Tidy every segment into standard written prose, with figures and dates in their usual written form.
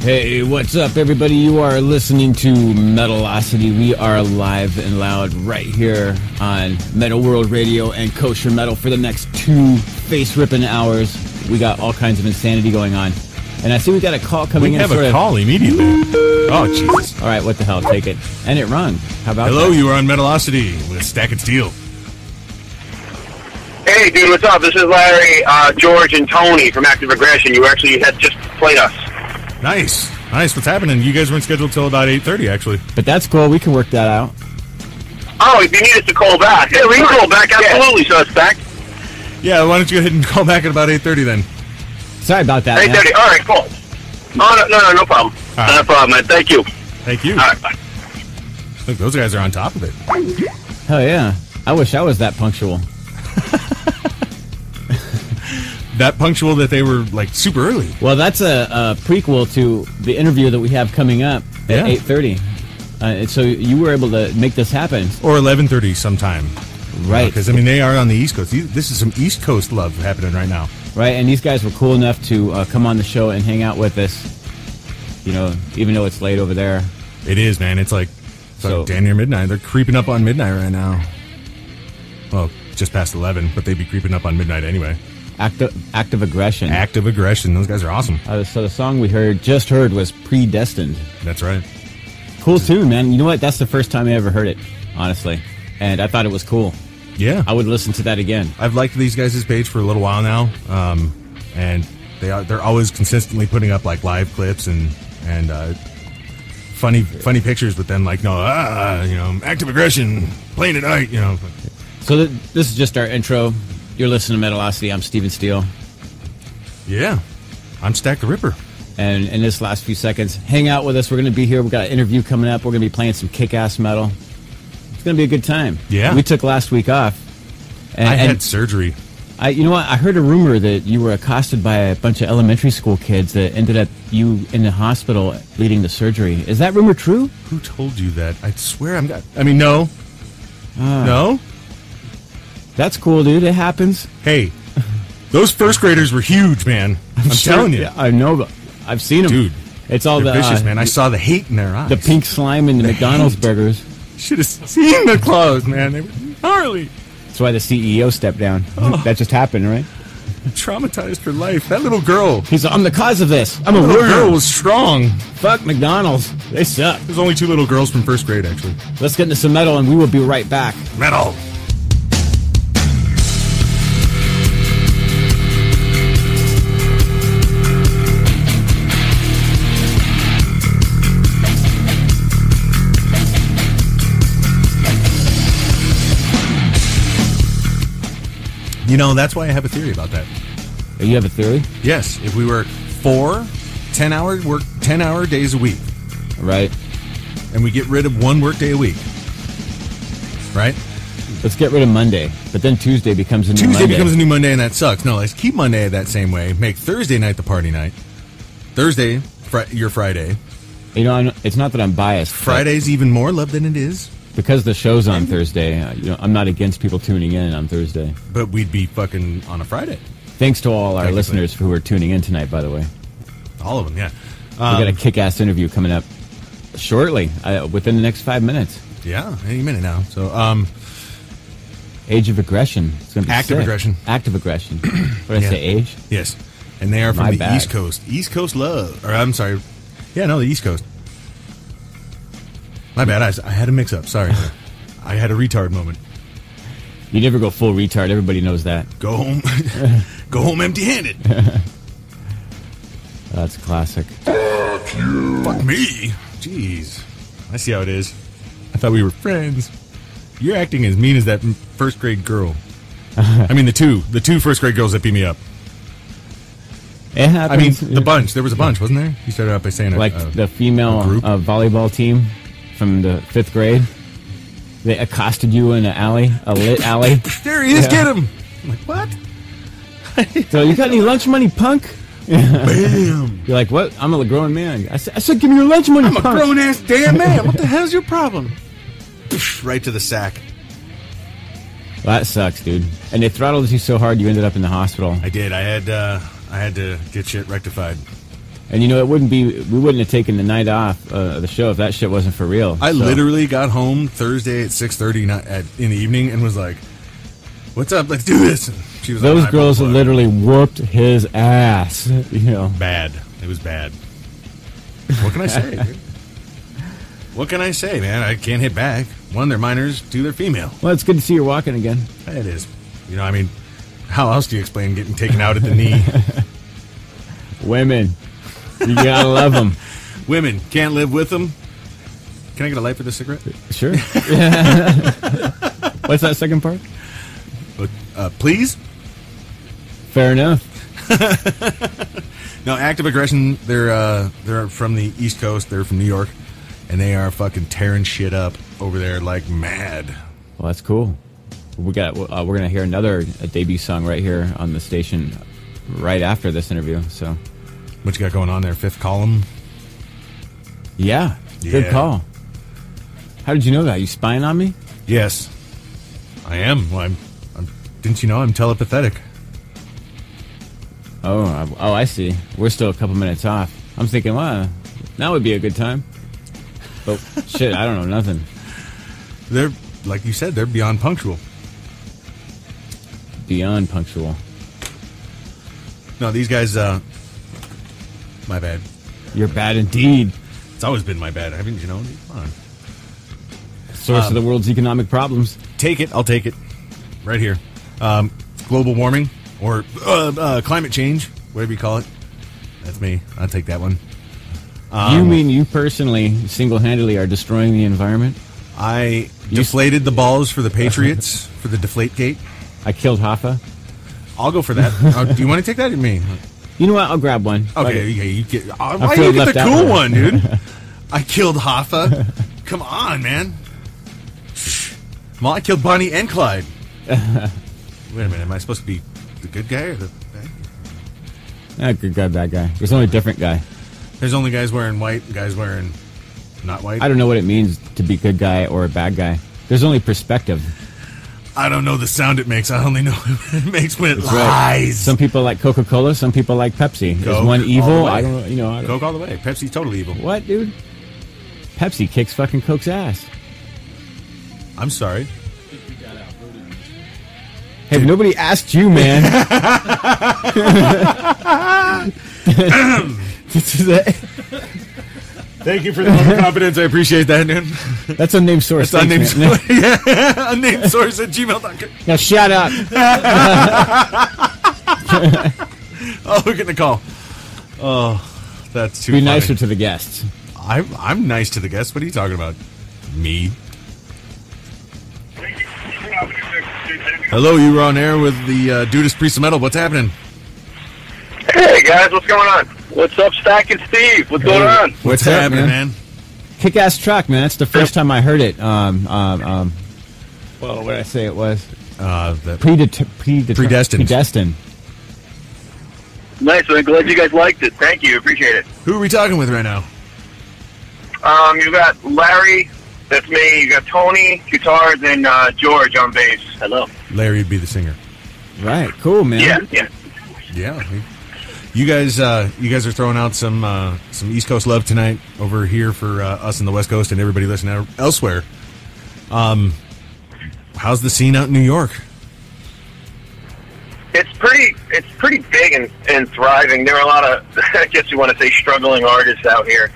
Hey, what's up, everybody? You are listening to Metalocity. We are live and loud right here on Metal World Radio and Kosher Metal for the next 2 face-ripping hours. We got all kinds of insanity going on. And I see we got a call coming in. We have a call immediately. Oh, Jesus. All right, what the hell? Take it. And it rung. How about Hello, that? you are on Metalocity with Stack and Steel. Hey, dude, what's up? This is Larry, George, and Tony from Active Aggression. You had just played us. Nice. What's happening? You guys weren't scheduled till about 8:30, actually. But that's cool. We can work that out. Oh, if you need us to call back. Yeah, we can call back. Absolutely, suspect. Yeah, why don't you go ahead and call back at about 8:30 then? Sorry about that, 8:30. All right, cool. Oh, no problem. Right. No problem, man. Thank you. Thank you. All right, bye. Look, those guys are on top of it. Hell yeah. I wish I was that punctual. That punctual that they were, like, super early. Well, that's a prequel to the interview that we have coming up at 8:30. So you were able to make this happen. Or 11:30 sometime. Right. Because, I mean, they are on the East Coast. This is some East Coast love happening right now. Right, and these guys were cool enough to come on the show and hang out with us, you know, even though it's late over there. It is, man. It's like damn near midnight. They're creeping up on midnight right now. Well, just past 11, but they'd be creeping up on midnight anyway. Active Aggression. Active Aggression. Those guys are awesome. So the song we just heard was Predestined. That's right. Cool tune, man. You know what? That's the first time I ever heard it, honestly. And I thought it was cool. Yeah. I would listen to that again. I've liked these guys' page for a little while now. And they're always consistently putting up like live clips and funny pictures with them like, Active Aggression, playing tonight, So this is just our intro. You're listening to Metalocity. I'm Steven Steele. Yeah. I'm Stack the Ripper. And in this last few seconds, hang out with us. We're going to be here. We've got an interview coming up. We're going to be playing some kick-ass metal. It's going to be a good time. Yeah. We took last week off. I had surgery. You know what? I heard a rumor that you were accosted by a bunch of elementary school kids that ended up you in the hospital leading the surgery. Is that rumor true? Who told you that? I swear no. No? That's cool, dude. It happens. Hey, those first graders were huge, man. I'm telling you. Yeah, I know, but I've seen them. Dude, it's all they're vicious, man. I saw the hate in their eyes. The pink slime in the McDonald's burgers. Should have seen the clothes, man. They were gnarly. That's why the CEO stepped down. Oh. That just happened, right? Traumatized for life. That little girl. He's like, I'm the cause of this. I'm a little worm. girl was strong. Fuck McDonald's. They suck. There's only 2 little girls from first grade, actually. Let's get into some metal, and we will be right back. Metal. You know, that's why I have a theory about that. You have a theory? Yes. If we work 4 10-hour days a week. Right. And we get rid of 1 workday a week. Right? Let's get rid of Monday. But then Tuesday becomes a new Monday. Tuesday becomes a new Monday, and that sucks. No, let's keep Monday that same way. Make Thursday night the party night. Thursday, your Friday. You know, it's not that I'm biased. Friday's even more love than it is. Because the show's on Thursday, I'm not against people tuning in on Thursday. But we'd be fucking on a Friday. Thanks to all our listeners who are tuning in tonight, by the way. All of them, yeah. We got a kick-ass interview coming up shortly, within the next 5 minutes. Yeah, any minute now. So, Age of Aggression. It's gonna be Active sick. Aggression. Active Aggression. What did I say, age? Yes. And they are from the East Coast. East Coast love. Or, I'm sorry. Yeah, no, the East Coast. My bad. I had a mix-up. Sorry. I had a retard moment. You never go full retard. Everybody knows that. Go home. Go home empty-handed. That's classic. Fuck you. Fuck me. Jeez. I see how it is. I thought we were friends. You're acting as mean as that first grade girl. I mean, the two first grade girls that beat me up. It happens. I mean, the bunch. There was a bunch, wasn't there? You started out by saying the female volleyball team from the 5th grade. They accosted you in an alley, a lit alley. There he is, yeah. Get him! I'm like, what? So, you got any lunch money, punk? Bam! You're like, what? I'm a grown man. I said, give me your lunch money, punk. I'm a grown-ass damn man. What the hell's your problem? Right to the sack. Well, that sucks, dude. And they throttled you so hard you ended up in the hospital. I did. I had to get shit rectified. And we wouldn't have taken the night off the show if that shit wasn't for real. I literally got home Thursday at 6:30 in the evening and was like, "What's up? Let's do this." And she was those like, girls literally whooped his ass. Bad. It was bad. What can I say, dude? What can I say, man? I can't hit back. One, they're minors. Two, they're female. Well, it's good to see you're walking again. It is. I mean, how else do you explain getting taken out at the knee? Women. You gotta love them. Women. Can't live with them. Can I get a light for this cigarette? Sure. What's that second part? Please? Fair enough. No, Active Aggression, they're from the East Coast. They're from New York. And they are fucking tearing shit up over there like mad. Well, that's cool. We're gonna hear another debut song right here on the station right after this interview. So, what you got going on there? Fifth Column? Yeah. Good call. How did you know that? You spying on me? Yes, I am. Well, didn't you know I'm telepathetic? Oh, I see. We're still a couple minutes off. I'm thinking, wow, that would be a good time. But shit, I don't know nothing. They're, like you said, they're beyond punctual. Beyond punctual. No, these guys, my bad. You're bad indeed. It's always been my bad. Haven't you known? Come on. Source of the world's economic problems. Take it. I'll take it. Right here. Global warming or climate change, whatever you call it. That's me. I'll take that one. You mean you personally, single-handedly, are destroying the environment? I deflated the balls for the Patriots for the Deflate Gate. I killed Hoffa. I'll go for that. Do you want to take that or me? You know what? I'll grab one. Okay, you get. Why do you get the cool one, dude? I killed Hoffa. Come on, man. Well, I killed Bonnie and Clyde. Wait a minute. Am I supposed to be the good guy or the bad guy? Good guy, bad guy. There's only a different guy. There's only guys wearing white and guys wearing not white. I don't know what it means to be good guy or a bad guy. There's only perspective. I don't know the sound it makes. I only know it makes when it That's lies. Right. Some people like Coca-Cola. Some people like Pepsi. Coke, Is one evil? I don't know. Coke all the way. Pepsi's totally evil. What, dude? Pepsi kicks fucking Coke's ass. I'm sorry. Hey, nobody asked you, man. Thank you for the vote of confidence. I appreciate that, dude. That's unnamed source. That's unnamed source. Yeah, unnamed source at gmail.com. Now shut up. Oh, we're getting a call. Oh, that's too Be funny. nicer to the guests. I'm nice to the guests. What are you talking about? Me? Hello, you were on air with the Dudist Priest of Metal. What's happening? Hey guys, what's going on? What's up, Stack and Steve? What's going on? What's happening, man? Kick-ass track, man. That's the first time I heard it. Well, what did I say it was? Predestined. Nice. I'm glad you guys liked it. Thank you. Appreciate it. Who are we talking with right now? You got Larry. That's me. You got Tony, guitars, and George on bass. Hello. Larry would be the singer. Right. Cool, man. Yeah. You guys are throwing out some East Coast love tonight over here for us in the West Coast and everybody listening elsewhere. How's the scene out in New York? It's pretty big and thriving. There are a lot of, I guess you want to say, struggling artists out here.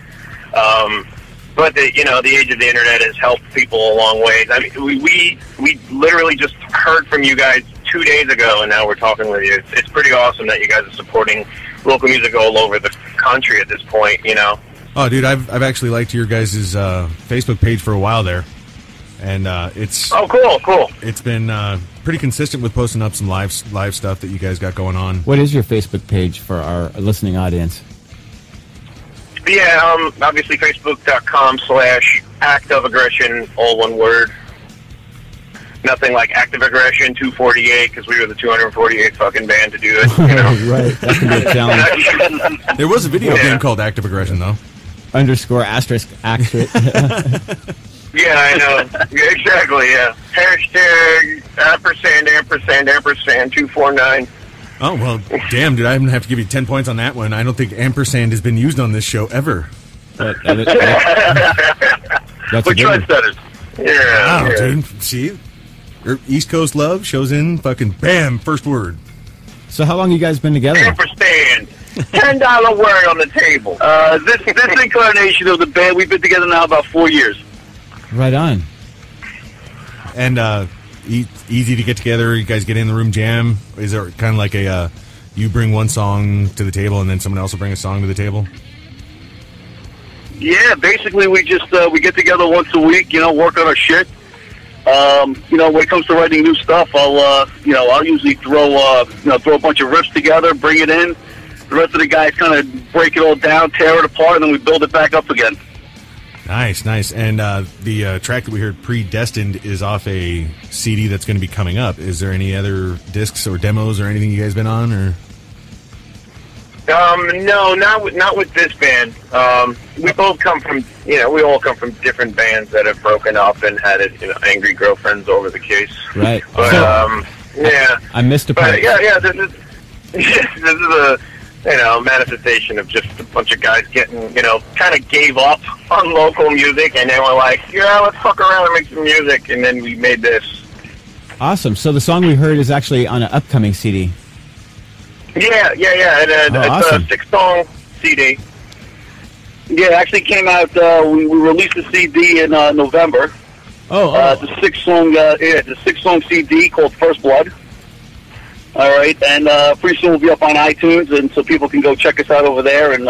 But the age of the internet has helped people a long ways. I mean, we literally just heard from you guys 2 days ago, and now we're talking with you. It's pretty awesome that you guys are supporting local music all over the country at this point. Oh, dude, I've actually liked your guys' Facebook page for a while there, and it's cool. It's been pretty consistent with posting up some live stuff that you guys got going on. What is your Facebook page for our listening audience? Yeah, obviously Facebook.com/Act of Aggression, all one word. Nothing like Active Aggression 248 because we were the 248 fucking band to do it. Right, that can be a challenge. There was a video game called Active Aggression, though. _ asterisk accurate. Yeah, I know. Yeah, exactly. Yeah. Hashtag #, #, #, 249. Oh, well, damn, dude, I'm going to have to give you 10 points on that one. I don't think ampersand has been used on this show ever. That's We're trendsetters. Wow, Yeah. dude. See? East Coast love shows in fucking bam, first word. So how long you guys been together? Ampersand. $10 word on the table. This incarnation of the band, we've been together now about 4 years. Right on. And easy to get together. You guys get in the room, jam. Is there kind of like a you bring one song to the table and then someone else will bring a song to the table? Yeah, basically we just we get together once a week, work on our shit. When it comes to writing new stuff, I'll usually throw a bunch of riffs together, bring it in. The rest of the guys kind of break it all down, tear it apart, and then we build it back up again. Nice. And the track that we heard, Predestined, is off a CD that's going to be coming up. Is there any other discs or demos or anything you guys been on? Or No, not with this band. We both come from, we all come from different bands that have broken up and had angry girlfriends over the case. Right. But yeah, I missed a part. but yeah. This is a manifestation of just a bunch of guys getting, kind of gave up on local music, and they were like, let's fuck around and make some music, and then we made this. Awesome. So the song we heard is actually on an upcoming CD. Yeah, and it's awesome. a 6-song CD. Yeah, it actually came out. We released the CD in November. It's a 6-song CD called First Blood. All right, and pretty soon we'll be up on iTunes, and so people can go check us out over there and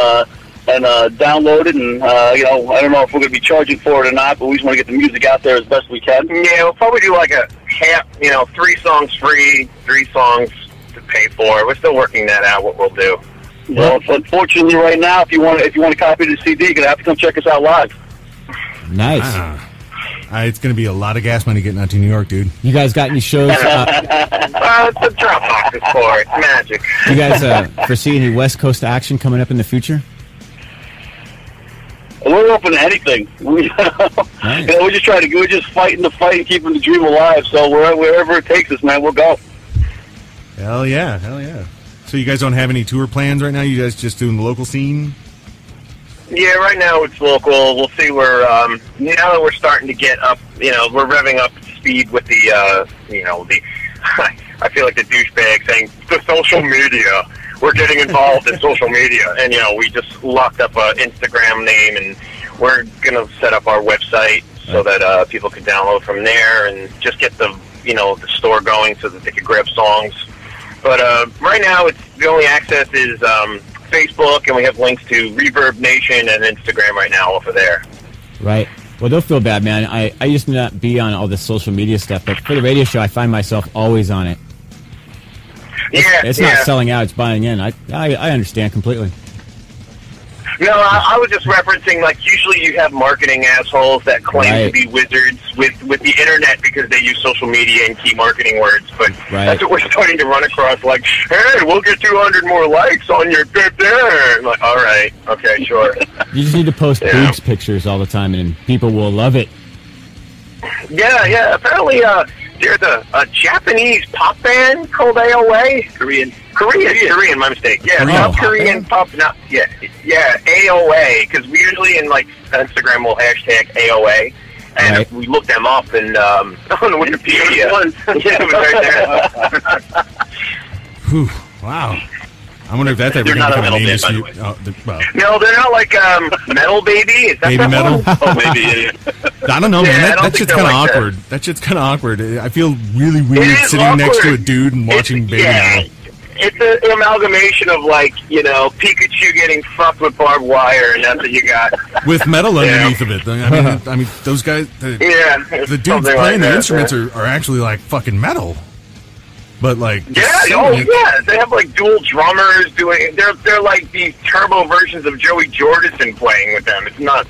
download it. And I don't know if we're going to be charging for it or not, but we just want to get the music out there as best we can. Yeah, we'll probably do like a half, 3 songs free, 3 songs to pay for. We're still working that out. What we'll do. Well, unfortunately, right now, if you want to copy the CD, you're gonna have to come check us out live. Nice. It's going to be a lot of gas money getting out to New York, dude. You guys got any shows? It's a Dropbox is for it. It's magic. You guys foresee any West Coast action coming up in the future? We're open to anything. Nice. We're just fighting the fight and keeping the dream alive. So wherever it takes us, man, we'll go. Hell yeah. So you guys don't have any tour plans right now? You guys just doing the local scene? Yeah, right now it's local. We'll see where, now that we're starting to get up, we're revving up speed with the, I feel like the douchebag saying, the social media. We're getting involved in social media. And, we just locked up an Instagram name, and we're going to set up our website so that people can download from there and just get the store going so that they can grab songs. But right now, the only access is Facebook, and we have links to Reverb Nation and Instagram right now off of there. Right. Well, don't feel bad, man. I used to not be on all this social media stuff, but for the radio show, I find myself always on it. It's not selling out; it's buying in. I understand completely. No, I was just referencing, like, usually you have marketing assholes that claim to be wizards with the internet because they use social media and key marketing words, but that's what we're starting to run across, like, hey, we'll get 200 more likes on your I'm like, all right, okay, sure. You just need to post boobs pictures all the time, and people will love it. Yeah, apparently there's a Japanese pop band called AOA. Korean, my mistake. Yeah, South Korean pop. Yeah, AOA. Because we usually in like Instagram will hashtag AOA, and if we look them up and on Wikipedia, it was right there. Whew, wow. I wonder if that's ever going to become a name issue. No, they're not like Metal Baby. Is that Baby Metal? Oh, maybe. I don't know, man. That shit's kind of awkward. That shit's kind of awkward. I feel really weird sitting next to a dude and watching Baby Metal. It's an amalgamation of, like, Pikachu getting fucked with barbed wire, and that's what you got. With metal underneath of it. I mean, those guys, the dudes playing the instruments are actually, like, fucking metal. But, like... they have, like, dual drummers doing... They're like these turbo versions of Joey Jordison playing with them. It's nuts.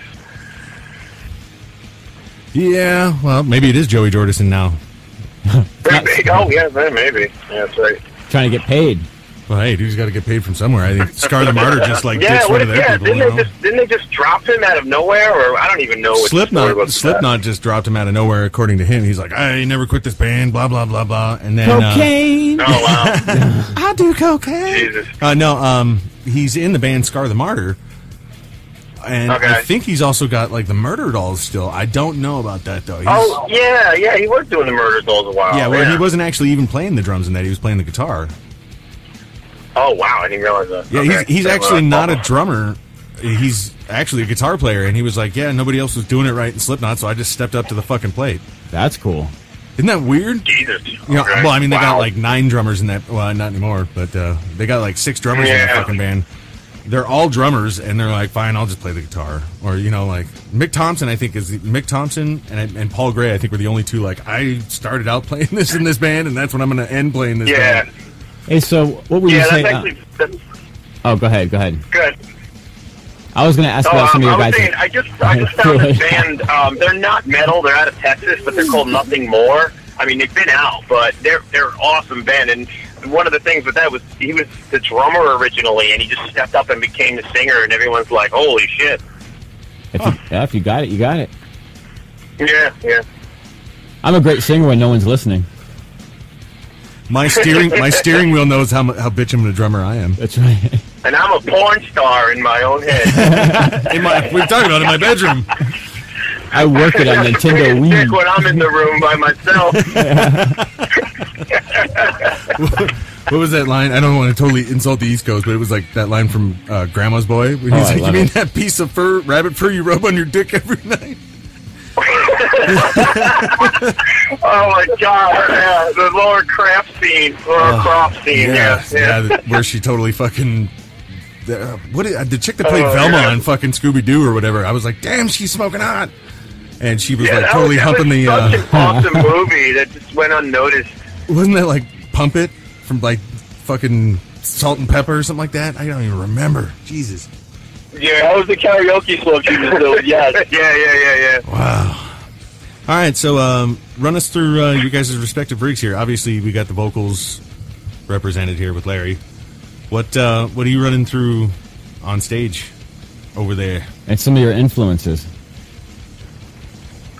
Yeah, well, maybe it is Joey Jordison now. Maybe. Yeah, that's right. Trying to get paid. Well, hey, dude's got to get paid from somewhere. I think Scar the Martyr just like ditched one of their people. Didn't they just drop him out of nowhere? Or I don't even know what Slipknot just dropped him out of nowhere, according to him. He's like, I never quit this band, blah, blah, blah, blah. And then, cocaine! Oh, wow. I do cocaine! Jesus. No, he's in the band Scar the Martyr. And I think he's also got, like, the Murder Dolls still. I don't know about that, though. Yeah, he was doing the Murder Dolls a while. Yeah, well, he wasn't actually even playing the drums in that. He was playing the guitar. Oh, wow, I didn't realize that. Yeah, he's actually not a drummer. He's actually a guitar player, and he was like, yeah, nobody else was doing it right in Slipknot, so I just stepped up to the fucking plate. That's cool. Isn't that weird? Jesus. You know, well, I mean, they got like 9 drummers in that. Well, not anymore, but they got like 6 drummers in that fucking band. They're all drummers, and they're like, fine, I'll just play the guitar. Or, you know, like, Mick Thompson, I think, Mick Thompson and Paul Gray, I think, were the only two, like, I started out playing this in this band, and that's when I'm going to end playing this band. Hey, so what were you saying? Oh, go ahead. Good. I was going to ask about some of your guys. I just found this band. They're not metal. They're out of Texas, but they're called Nothing More. I mean, they've been out, but they're an awesome band. And one of the things with that was he was the drummer originally, and he just stepped up and became the singer, and everyone's like, holy shit. If you got it, you got it. Yeah. I'm a great singer when no one's listening. My steering wheel knows how bitchin' of a drummer I am. That's right. And I'm a porn star in my own head. We're talking about in my bedroom. I work it on Nintendo Wii. When I'm in the room by myself. What was that line? I don't want to totally insult the East Coast, but it was like that line from Grandma's Boy. When he's like, you mean that piece of rabbit fur you rub on your dick every night? Oh my God! Yeah, the Laura Croft scene, where she totally fucking the chick that played Velma on fucking Scooby Doo or whatever. I was like, damn, she's smoking hot, and she was like totally humping the. Such an awesome movie that just went unnoticed. Wasn't that like Pump It from like fucking Salt and Pepper or something like that? I don't even remember. Jesus. Yeah, that was the karaoke song she was doing. Yes. Yeah. Wow. All right, so run us through your guys' respective rigs here. Obviously, we got the vocals represented here with Larry. What are you running through on stage over there? And some of your influences.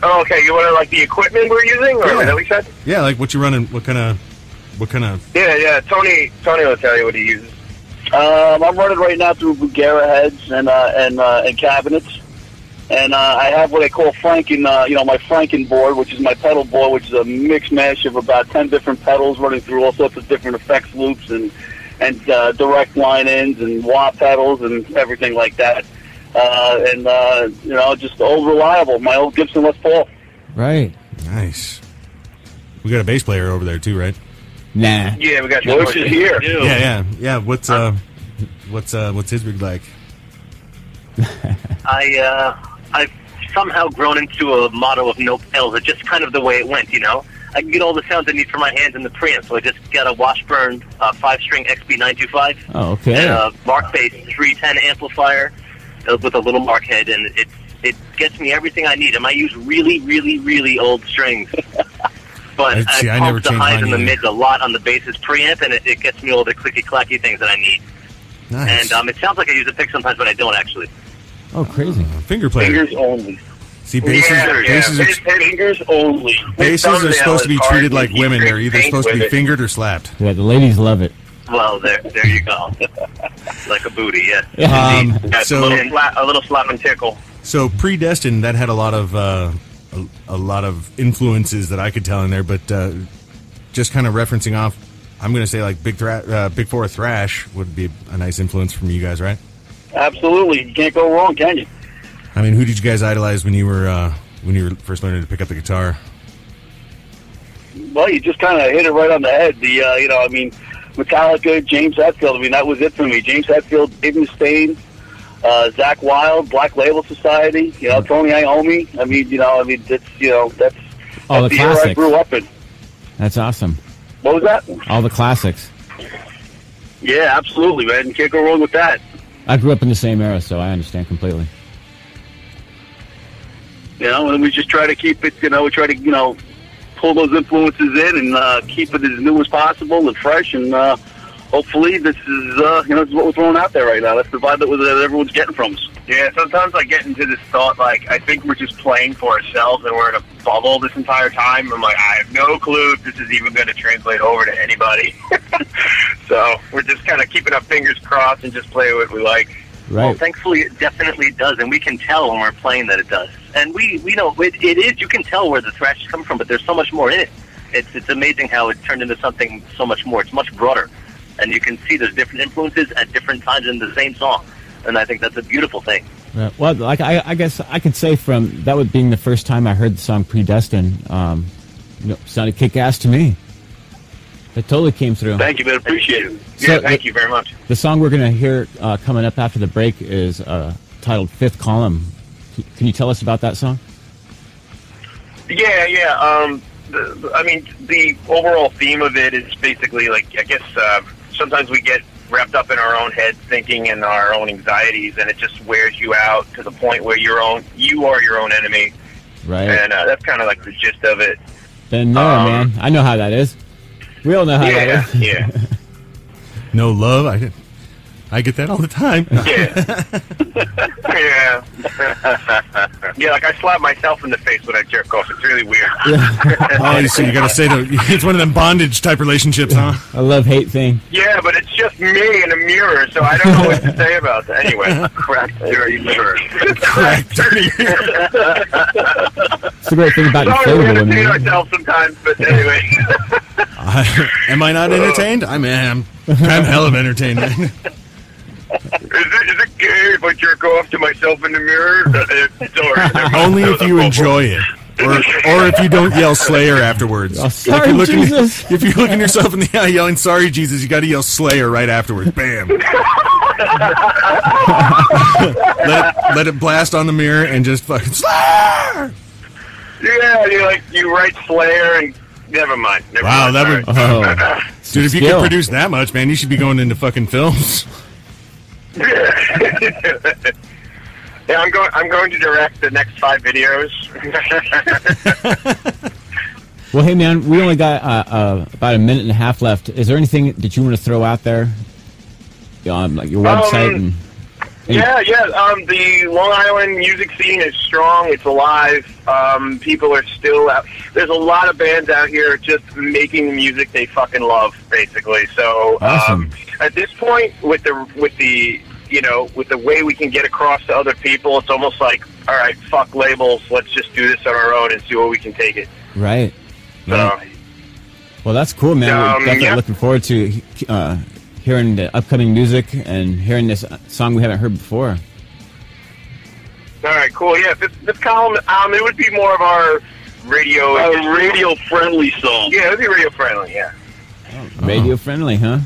Oh, okay. You want to like the equipment we're using, or what we said? Yeah, like what you running? What kind of? Yeah. Tony will tell you what he uses. I'm running right now through Bugera heads and cabinets, and I have what I call Franken, my Franken board, which is my pedal board, which is a mix mash of about 10 different pedals running through all sorts of different effects loops and direct line ins and wah pedals and everything like that, just old reliable, my old Gibson Les Paul. Right. Nice. We got a bass player over there too, right? Nah. Yeah, we got George is here. Yeah. What's his rig like? I've somehow grown into a motto of no pills. It's just kind of the way it went, you know. I can get all the sounds I need for my hands in the preamp, so I just got a Washburn 5-string XB925. Oh, okay. And a Mark Bass 310 amplifier with a little Mark head, and it gets me everything I need. And I use really, really, really old strings. But I pump the highs and the mids a lot on the bass's preamp, and it gets me all the clicky-clacky things that I need. Nice. And it sounds like I use a pick sometimes, but I don't actually. Oh, crazy. Finger player. Fingers only. See, basses fingers only. Basses are supposed to be treated like women. They're either supposed to be fingered or slapped. Yeah, the ladies love it. Well, there you go. Like a booty, yeah. So a little slap and tickle. So Predestined, that had a lot of influences that I could tell in there, but just kind of referencing off, I'm going to say like Big Four thrash would be a nice influence from you guys, right? Absolutely, you can't go wrong, can you? I mean, who did you guys idolize when you were first learning to pick up the guitar? Well, you just kind of hit it right on the head. Metallica, James Hetfield. That was it for me. James Hetfield, Dave Mustaine, Zach Wilde, Black Label Society. Tony Iommi. That's all the the classics. era I grew up in. That's awesome. What was that? All the classics. Yeah, absolutely, man. You can't go wrong with that. I grew up in the same era, so I understand completely. And we just try to keep it, we try to, pull those influences in and keep it as new as possible and fresh and hopefully this is this is what we're throwing out there right now. That's the vibe that everyone's getting from us. Yeah, sometimes I get into this thought, like, I think we're just playing for ourselves and we're in a bubble this entire time. I'm like, I have no clue if this is even going to translate over to anybody. So we're just kind of keeping our fingers crossed and just play what we like. Right. Well, thankfully, it definitely does, and we can tell when we're playing that it does. And we know it is. You can tell where the thrash is coming from, but there's so much more in it. It's amazing how it turned into something so much more. It's much broader, and you can see there's different influences at different times in the same song. And I think that's a beautiful thing. Well, like I guess I could say from that would being the first time I heard the song "Predestined," sounded kick-ass to me. It totally came through. Thank you, man. Appreciate it. So, thank you very much. The song we're going to hear coming up after the break is titled "Fifth Column." Can you tell us about that song? Yeah. The overall theme of it is basically like, I guess sometimes we get wrapped up in our own heads thinking and our own anxieties, and it just wears you out to the point where you are your own enemy. Right. And that's kind of like the gist of it. Been there, man. I know how that is. We all know how that is. Yeah. No love. I get that all the time. Yeah. Yeah, like I slap myself in the face when I jerk off. It's really weird. Oh, so you got to say it's one of them bondage type relationships, huh? A love-hate thing. Yeah, but it's just me in a mirror, so I don't know what to say about that. Anyway, cracked dirty mirror. Cracked dirty mirror. It's a great thing about Sorry, we inflatable women. entertain ourselves sometimes, but anyway. Am I not entertained? I'm hell of entertained, man. Is it gay if I jerk off to myself in the mirror? Sorry. Only if you enjoy it. Or if you don't yell Slayer afterwards. Oh, sorry, Jesus. If you're looking yourself in the eye yelling, sorry, Jesus, you got to yell Slayer right afterwards. Bam. let it blast on the mirror and just fucking Slayer! Yeah, you write Slayer and never mind. Wow, that would... Dude, if you skill. could produce that much, man, you should be going into fucking films. Yeah, I'm going to direct the next 5 videos. Well, hey, man, we only got about a minute and a half left. Is there anything that you want to throw out there? Like your website? Yeah. The Long Island music scene is strong. It's alive. People are still out. There's a lot of bands out here just making the music they fucking love, basically. So Awesome. At this point, with the way we can get across to other people, it's almost like, all right, fuck labels. Let's just do this on our own and see where we can take it. Right. So, Well, that's cool, man. We're definitely looking forward to hearing the upcoming music and hearing this song we haven't heard before. all right, cool. Yeah, this column, it would be more of our radio-friendly song. Yeah, it would be radio friendly. Yeah. Radio friendly, huh?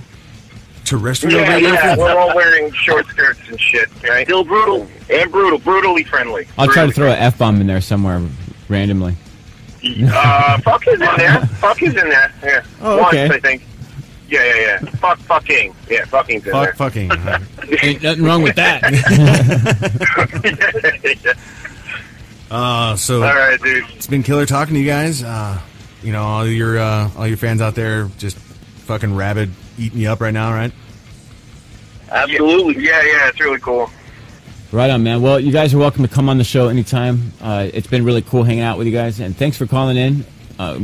Terrestrial Yeah, radio. yeah. We're all wearing short skirts and shit. Right? Still brutal. And brutally friendly. I'll try to Brutally throw an F-bomb in there somewhere randomly. Fuck is in there. Fuck is in there. Yeah. Oh, okay. Once, I think. Yeah. Fucking. Yeah, fucking's in there. Fucking. Ain't nothing wrong with that. So All right, dude. it's been killer talking to you guys. All your fans out there just fucking rabid eating you up right now, right? Absolutely. Yeah, it's really cool. Right on, man. Well, you guys are welcome to come on the show anytime. It's been really cool hanging out with you guys, and thanks for calling in.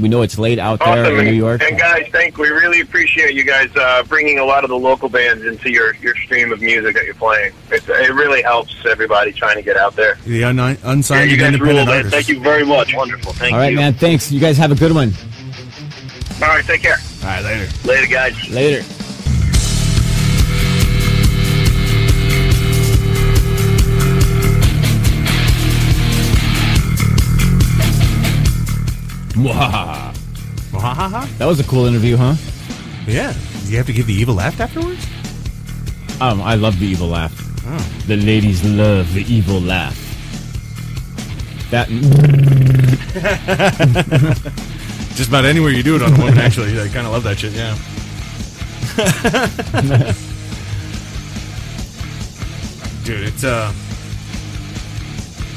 We know it's late out there Awesome. in New York. And guys, we really appreciate you guys bringing a lot of the local bands into your stream of music that you're playing. It really helps everybody trying to get out there. The unsigned You guys rule, independent man. artists. Thank you very much. Wonderful. Thank All right, you. man. Thanks. You guys have a good one. All right, take care. All right, later. Later, guys. Later. Mwahaha. That was a cool interview, huh? Yeah. You have to give the evil laugh afterwards? I love the evil laugh. Oh. The ladies love the evil laugh. That. Just about anywhere you do it on a woman, actually. I kind of love that shit, yeah. Dude,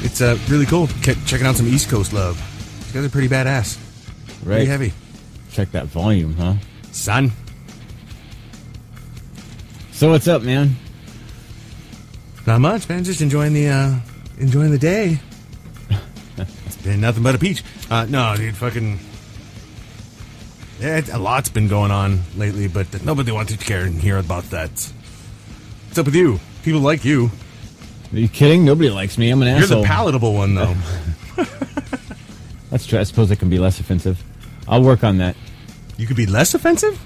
it's really cool checking out some East Coast love. These guys are pretty badass. Right. Pretty heavy. Check that volume, huh? Son. So what's up, man? Not much, man. Just enjoying the day. It's been nothing but a peach. No, dude, fucking... Yeah, a lot's been going on lately, but nobody wants to care and hear about that. What's up with you? People like you. Are you kidding? Nobody likes me. I'm an asshole. You're the palatable one, though. That's true. I suppose I can be less offensive. I'll work on that. You could be less offensive?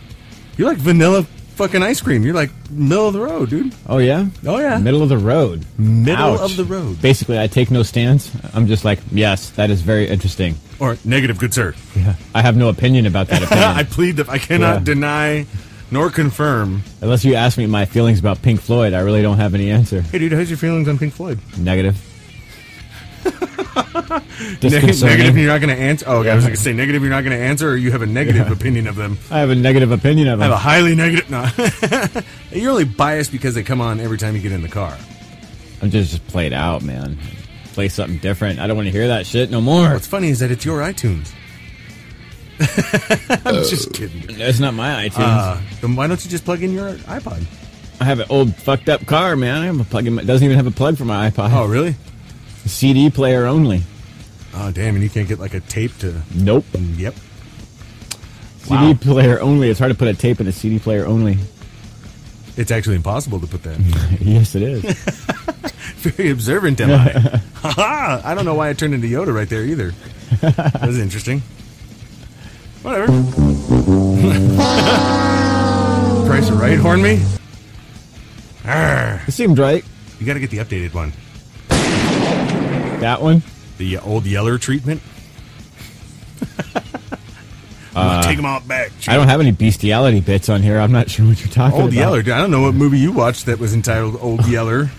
You're like vanilla fucking ice cream. You're like middle of the road, dude. Oh, yeah? Oh, yeah. Middle of the road. Middle of the road. Basically, I take no stance. I'm just like, yes, that is very interesting. Or negative, good sir. Yeah. I have no opinion about that opinion. I plead that I cannot deny nor confirm. Unless you ask me my feelings about Pink Floyd, I really don't have any answer. Hey, dude, how's your feelings on Pink Floyd? Negative. Negative, you're not going to answer? Oh, okay, I was going to say negative, you're not going to answer, or you have a negative opinion of them? I have a negative opinion of them. I have a highly negative... No. You're only biased because they come on every time you get in the car. I'm just play it out, man. Play something different. I don't want to hear that shit no more. What's funny is that it's your iTunes. I'm just kidding. It's not my iTunes. Then why don't you just plug in your iPod? I have an old fucked up car, man. I have a plug in. It doesn't even have a plug for my iPod. Oh, really? CD player only. Oh, damn, and you can't get like a tape to... Nope. Yep. CD player only. It's hard to put a tape in a CD player only. It's actually impossible to put that. Yes, it is. Very observant, am I? Ha-ha! I don't know why I turned into Yoda right there either. That was interesting. Whatever. Price of Right, horn me? Arr. It seemed right. You gotta get the updated one. That one? The old Yeller treatment? Take them all back. I don't have any bestiality bits on here. I'm not sure what you're talking about. Old Yeller. I don't know what movie you watched that was entitled Old Yeller.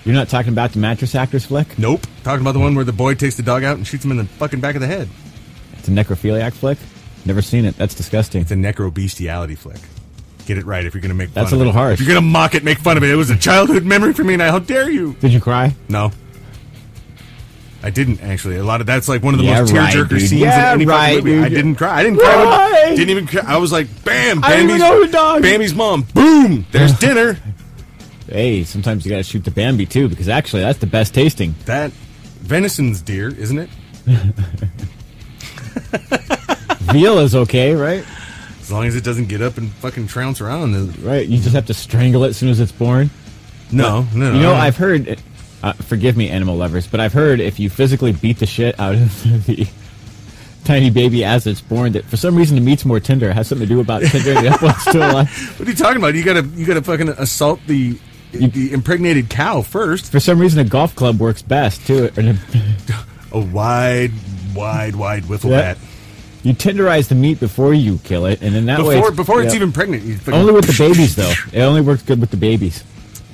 You're not talking about the Mattress Actors flick? Nope. Talking about the one where the boy takes the dog out and shoots him in the fucking back of the head. It's a necrophiliac flick? Never seen it. That's disgusting. It's a necro-bestiality flick. Get it right if you're going to make fun of it. That's a little harsh. If you're going to mock it, make fun of it. It was a childhood memory for me, and how dare you? Did you cry? No. I didn't, actually. A lot of that's like one of the most tearjerker scenes in any fucking movie. Dude. I didn't cry. I didn't cry. Didn't even cry. I was like, bam, Bambi's mom. Boom, there's dinner. Hey, sometimes you got to shoot the Bambi, too, because actually that's the best tasting. That venison's deer, isn't it? Veal is okay, right? As long as it doesn't get up and fucking trounce around. Right, you just have to strangle it as soon as it's born. No. You know, I've heard... forgive me, animal lovers, but I've heard if you physically beat the shit out of the tiny baby as it's born, that for some reason the meat's more tender. It has something to do about tendering it up while it's still alive. What are you talking about? You gotta fucking assault the impregnated cow first. For some reason, a golf club works best too. A wide wiffle bat. You tenderize the meat before you kill it, and then that way before it's even pregnant. Only with the babies, though. It only works good with the babies.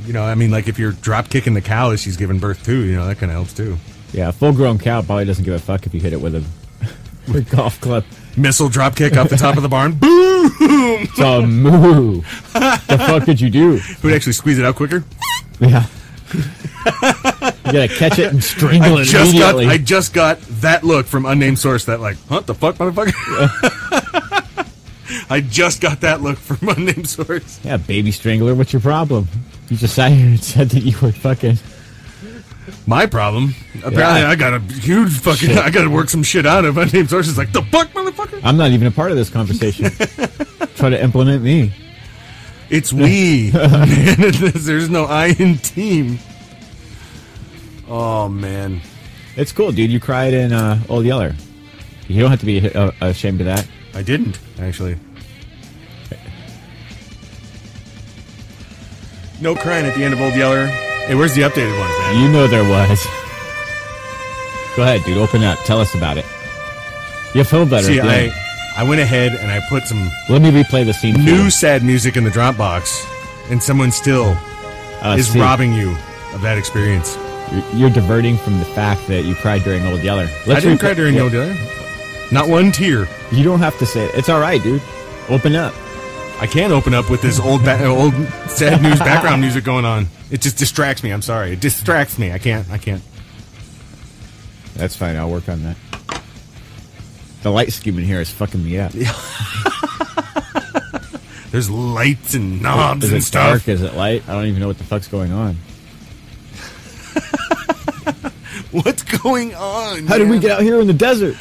You know, I mean, like if you're drop kicking the cow as she's giving birth too, you know, that kind of helps too. Yeah, a full-grown cow probably doesn't give a fuck if you hit it with a golf club. Missile drop kick off the top of the barn. Boom! It's a moo. The fuck did you do? Would actually squeeze it out quicker? Yeah. You gotta catch it and strangle it immediately. I just got that look from unnamed source that like, huh, the fuck, motherfucker? I just got that look from unnamed source. Yeah, baby strangler, what's your problem? You just sat here and said that you were fucking... My problem? Apparently I got a huge fucking... Shit. I gotta work some shit out of unnamed sources like, the fuck, motherfucker? I'm not even a part of this conversation. Try to implement me. It's we. Man, there's no I in team. Oh, man. It's cool, dude. You cried in Old Yeller. You don't have to be ashamed of that. I didn't, actually. No crying at the end of Old Yeller. Hey, where's the updated one, man? You know there was. Go ahead, dude. Open up. Tell us about it. You feel better. See, I went ahead and I put some... Let me replay the scene. New sad music in the Dropbox, and someone still is robbing you of that experience. You're diverting from the fact that you cried during Old Yeller. I didn't cry during Old Yeller. Not one tear. You don't have to say it. It's all right, dude. Open up. I can't open up with this old sad news background music going on. It just distracts me. I'm sorry. It distracts me. I can't. That's fine. I'll work on that. The light scheme in here is fucking me up. There's There's lights and knobs is and it stuff. Dark? Is it light? I don't even know what the fuck's going on. What's going on? How did we get out here in the desert?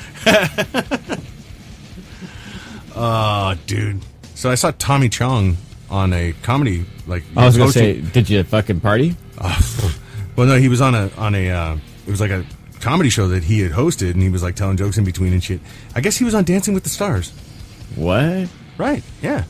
Oh, dude. So I saw Tommy Chong on a comedy, like... I was going to say, did you fucking party? Well, no, he was on a it was like a comedy show that he had hosted, and he was like telling jokes in between and shit. I guess he was on Dancing with the Stars. What? Right, yeah.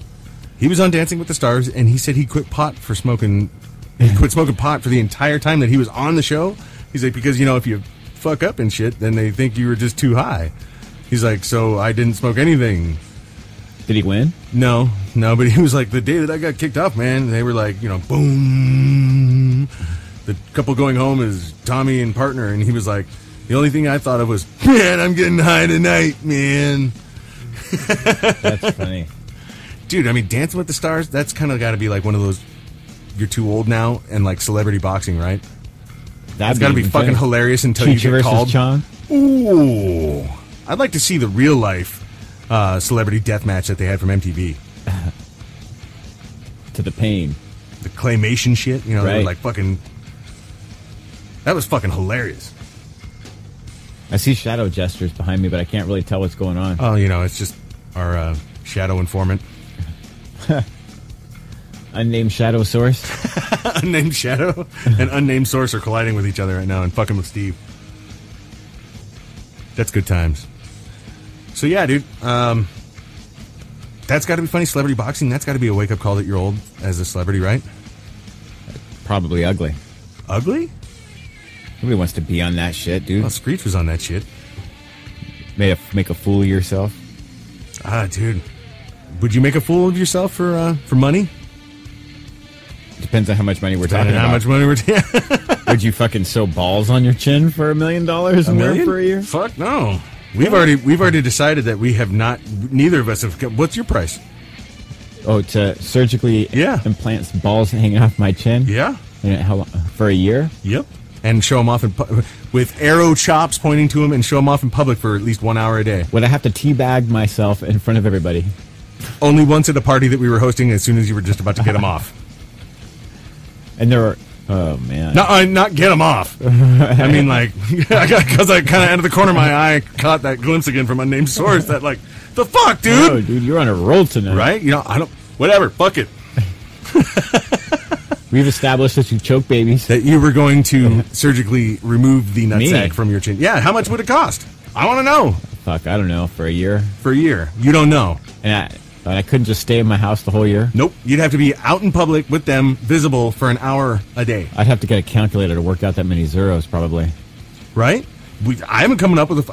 He was on Dancing with the Stars, and he said he quit pot for smoking... He quit smoking pot for the entire time that he was on the show. He's like, because, you know, if you fuck up and shit, then they think you were just too high. He's like, so I didn't smoke anything. Did he win? No, but he was like, the day that I got kicked off, man, they were like, you know, boom. The couple going home is Tommy and partner, and he was like, the only thing I thought of was, man, I'm getting high tonight, man. That's funny. Dude, I mean, Dancing with the Stars, that's kind of got to be like one of those, you're too old now, and like celebrity boxing, right? That's got to be fucking hilarious until you get called. Chong? Ooh. I'd like to see the real life celebrity death match that they had from MTV. To the pain. The claymation shit, you know, right. They were like fucking... That was fucking hilarious. I see shadow gestures behind me, but I can't really tell what's going on. Oh, you know, it's just our shadow informant. Unnamed shadow source. Unnamed shadow and unnamed source are colliding with each other right now and fucking with Steve. That's good times. So yeah, dude, that's got to be funny. Celebrity boxing, that's got to be a wake-up call that you're old as a celebrity, right? Probably ugly. Ugly? Nobody wants to be on that shit, dude. Well, Screech was on that shit. Make a fool of yourself. Ah, dude. Would you make a fool of yourself for money? Depends on how much money we're talking about. How much money we're Would you fucking sew balls on your chin for $1 million and wear it for a year? Fuck no. We've already decided that we have not. Neither of us have. What's your price? Oh, to surgically implant balls hanging off my chin? Yeah. And how long, for a year? Yep. And show them off with arrow chops pointing to them, and show them off in public for at least 1 hour a day. Would I have to teabag myself in front of everybody? Only once at a party that we were hosting. As soon as you were just about to get them off. And there were. Oh, man. No, not get them off. I mean, like, because I kind of out of the corner of my eye caught that glimpse again from unnamed source that, like, the fuck, dude? Oh, dude, you're on a roll tonight. Right? You know, I don't, whatever, fuck it. We've established that you choke babies. That you were going to surgically remove the nutsack from your chin. Yeah, how much would it cost? I want to know. Fuck, I don't know, for a year. For a year. You don't know. And I couldn't just stay in my house the whole year? Nope. You'd have to be out in public with them, visible for an hour a day. I'd have to get a calculator to work out that many zeros, probably. Right? I haven't coming up with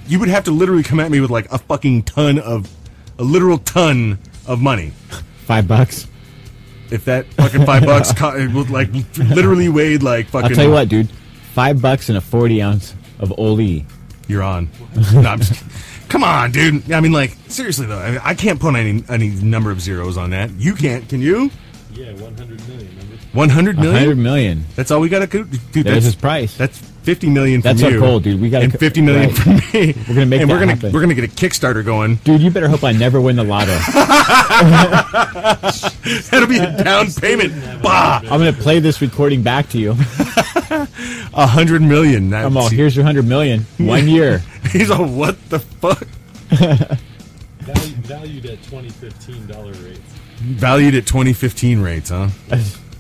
you would have to literally come at me with like a literal ton of money. $5. If that fucking $5 it would like literally weighed like fucking... I'll tell you what, dude. $5 and a 40 ounce of Oli. You're on. No, I'm just come on, dude. I mean, like, seriously, though. I can't put any number of zeros on that. You can't. Can you? Yeah, 100 million, remember? 100 million? 100 million. That's all we got to do. Dude, there's his price. That's 50 million from you. That's our goal, dude. We got and 50 million from me. We're going to make that happen. We're going to get a Kickstarter going. Dude, you better hope I never win the lotto. That'll be a down payment. Bah! I'm going to play this recording back to you. 100 million. Come on, here's your 100 million. 1 year. He's all, what the fuck? Valued at 2015 dollar rates. Valued at 2015 rates, huh?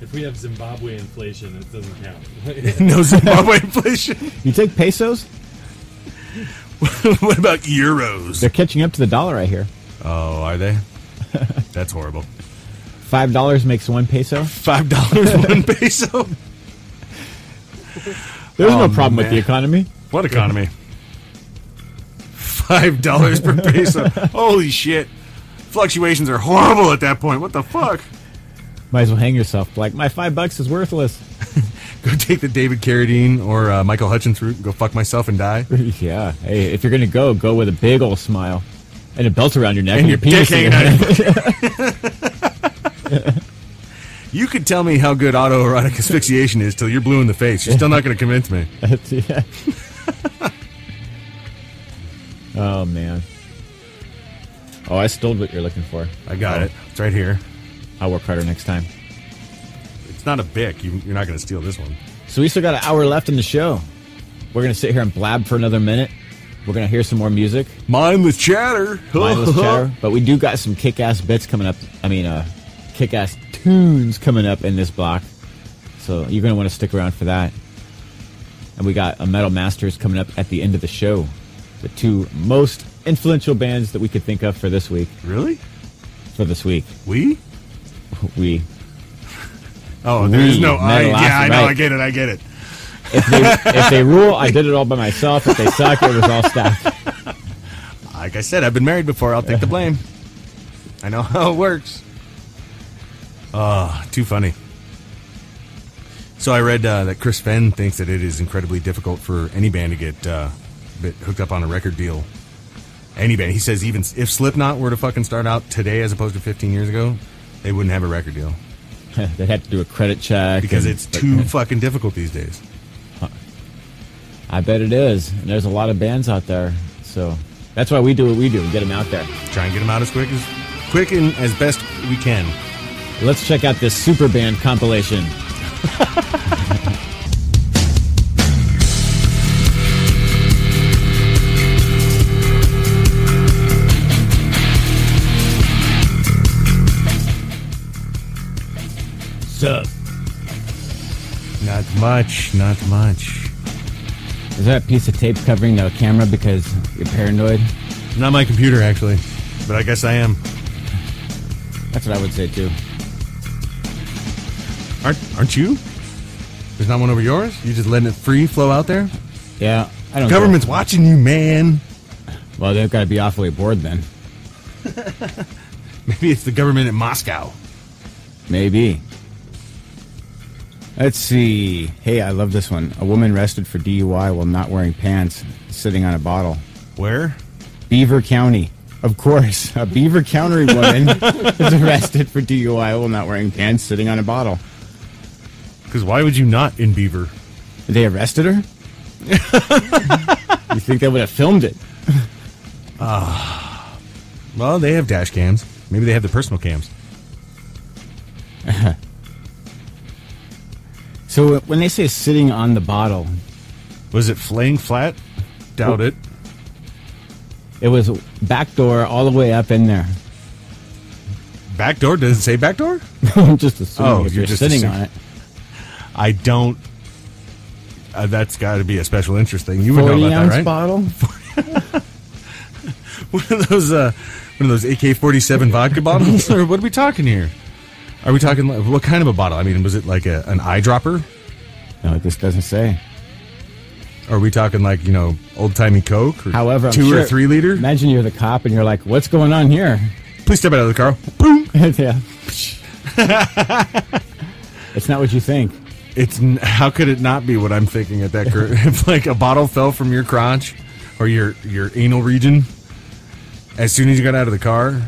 If we have Zimbabwe inflation, it doesn't count. No Zimbabwe inflation? You take pesos? What about euros? They're catching up to the dollar right here. Oh, are they? That's horrible. $5 makes 1 peso? $5 1 peso? There's no problem with the economy. What economy? $5 per peso. Holy shit. Fluctuations are horrible at that point. What the fuck? Might as well hang yourself. Like, my $5 is worthless. Go take the David Carradine or Michael Hutchins route and go fuck myself and die. Yeah. Hey, if you're going to go with a big old smile. And a belt around your neck. And your dick hanging out. You could tell me how good autoerotic asphyxiation is till you're blue in the face. You're still not going to convince me. Yeah. Oh, man. Oh, I stole what you're looking for. I got it. It's right here. I'll work harder next time. It's not a Bic. You're not going to steal this one. So we still got an hour left in the show. We're going to sit here and blab for another minute. We're going to hear some more music. Mindless chatter. Mindless chatter. But we do got some kick-ass bits coming up. Kick-ass tunes coming up in this block. So you're going to want to stick around for that. And we got a Metal Masters coming up at the end of the show. The two most influential bands that we could think of for this week. Really? For this week. We? We. Oh, there's no... I know, right. I get it. If they rule, I did it all by myself. If they suck, it was all staff. Like I said, I've been married before. I'll take the blame. I know how it works. Too funny. So I read that Chris Fenn thinks that it is incredibly difficult for any band to get hooked up on a record deal. Any band. He says even if Slipknot were to fucking start out today as opposed to 15 years ago, they wouldn't have a record deal. They'd have to do a credit check. Because it's too fucking difficult these days. I bet it is. And there's a lot of bands out there. So that's why we do what we do. Get them out there. Try and get them out as quick and as best we can. Let's check out this super band compilation. Sup? Not much. Is that a piece of tape covering the camera because you're paranoid? Not my computer, actually. But I guess I am. That's what I would say, too. Aren't you? There's not one over yours? You just letting it free flow out there? Yeah, I don't. Government's watching you, man. Well, they've got to be awfully bored then. Maybe it's the government in Moscow. Maybe. Let's see. Hey, I love this one. A woman arrested for DUI while not wearing pants, sitting on a bottle. Where? Beaver County. Of course. A Beaver County woman is arrested for DUI while not wearing pants, sitting on a bottle. Because why would you not in Beaver? They arrested her? You think they would have filmed it? Well, they have dash cams. Maybe they have the personal cams. So when they say sitting on the bottle... Was it laying flat? Doubt it. It was back door all the way up in there. Back door? Does it say back door? I'm just assuming if you're sitting on it. I don't... that's got to be a special interest thing. You would know about that, right? 40-ounce bottle? One of those AK-47 vodka bottles? Or what are we talking here? Are we talking... What kind of a bottle? I mean, was it like an eyedropper? No, this doesn't say. Are we talking like, old-timey Coke? Or however, 2 or 3 liter? Imagine you're the cop and you're like, what's going on here? Please step out of the car. Boom! Yeah. It's not what you think. How could it not be what I'm thinking at that curve? If like a bottle fell from your crotch or your anal region, as soon as you got out of the car,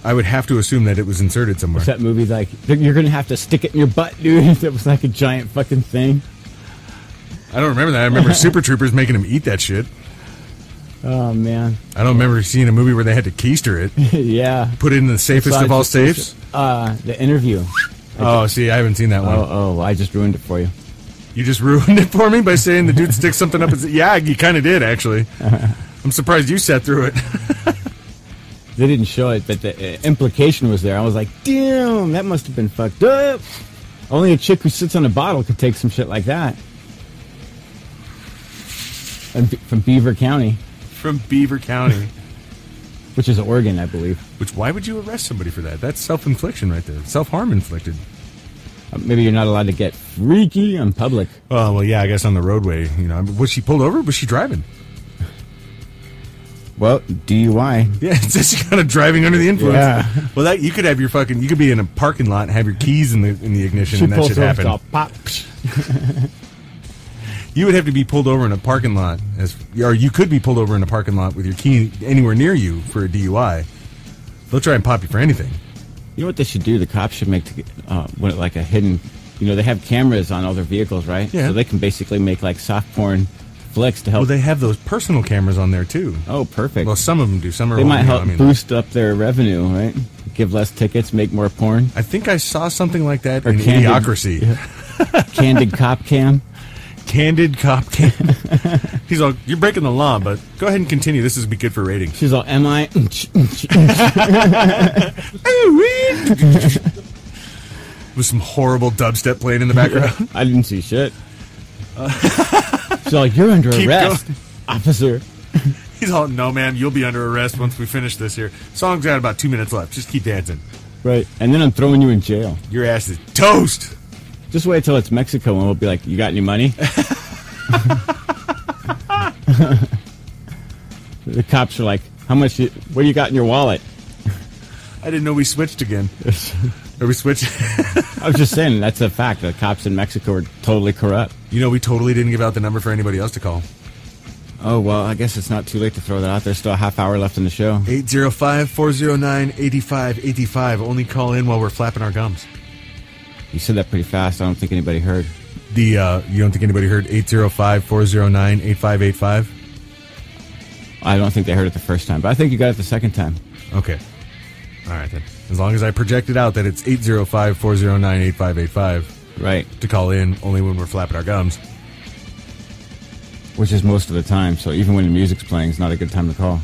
I would have to assume that it was inserted somewhere. What's that movie like? You're going to have to stick it in your butt, dude. It was like a giant fucking thing. I don't remember that. I remember Super Troopers making him eat that shit. Oh, man. I don't remember seeing a movie where they had to keister it. Yeah. Put it in the safest of all safes. The Interview. Oh, see, I haven't seen that one. Oh, I just ruined it for you. You just ruined it for me by saying the dude sticks something up his... Yeah, you kind of did, actually. I'm surprised you sat through it. They didn't show it, but the implication was there. I was like, damn, that must have been fucked up. Only a chick who sits on a bottle could take some shit like that. And from Beaver County. From Beaver County. Which is Oregon, I believe. Why would you arrest somebody for that? That's self-infliction right there. Self-harm inflicted. Maybe you're not allowed to get freaky in public. Oh, well, yeah, I guess on the roadway. Was she pulled over? Was she driving? Well, DUI. Yeah, it's just kind of driving under the influence. Yeah. Well, you could have you could be in a parking lot and have your keys in the ignition and that should happen. Pop. You would have to be pulled over in a parking lot, or you could be pulled over in a parking lot with your key anywhere near you for a DUI. They'll try and pop you for anything. You know what they should do? The cops should make like a hidden... they have cameras on all their vehicles, right? Yeah. So they can basically make like soft porn flicks to help. Well, they have those personal cameras on there too. Oh, perfect. Well, some of them do. Some are. They might help boost up their revenue, right? Give less tickets, make more porn. I think I saw something like that in Idiocracy. Yeah. Candid cop cam. Candid cop cam. He's all, you're breaking the law, but go ahead and continue. This is be good for ratings. She's all, am I? With some horrible dubstep playing in the background. I didn't see shit. She's like, you're under arrest, officer. He's all, no, man, you'll be under arrest once we finish this here. Song's got about 2 minutes left. Just keep dancing. Right. And then I'm throwing you in jail. Your ass is toast. Just wait till it's Mexico and we'll be like, you got any money? The cops are like, how much, what do you got in your wallet? I didn't know we switched again. Are we switching? I was just saying, that's a fact. The cops in Mexico are totally corrupt. You know, we totally didn't give out the number for anybody else to call. Oh, well, I guess it's not too late to throw that out. There's still a half hour left in the show. 805-409-8585. Only call in while we're flapping our gums. You said that pretty fast. I don't think anybody heard. You don't think anybody heard 805-409-8585? I don't think they heard it the first time, but I think you got it the second time. Okay. All right, then. As long as I projected out that it's 805-409-8585. Right. To call in only when we're flapping our gums. Which is most of the time, so even when the music's playing, it's not a good time to call.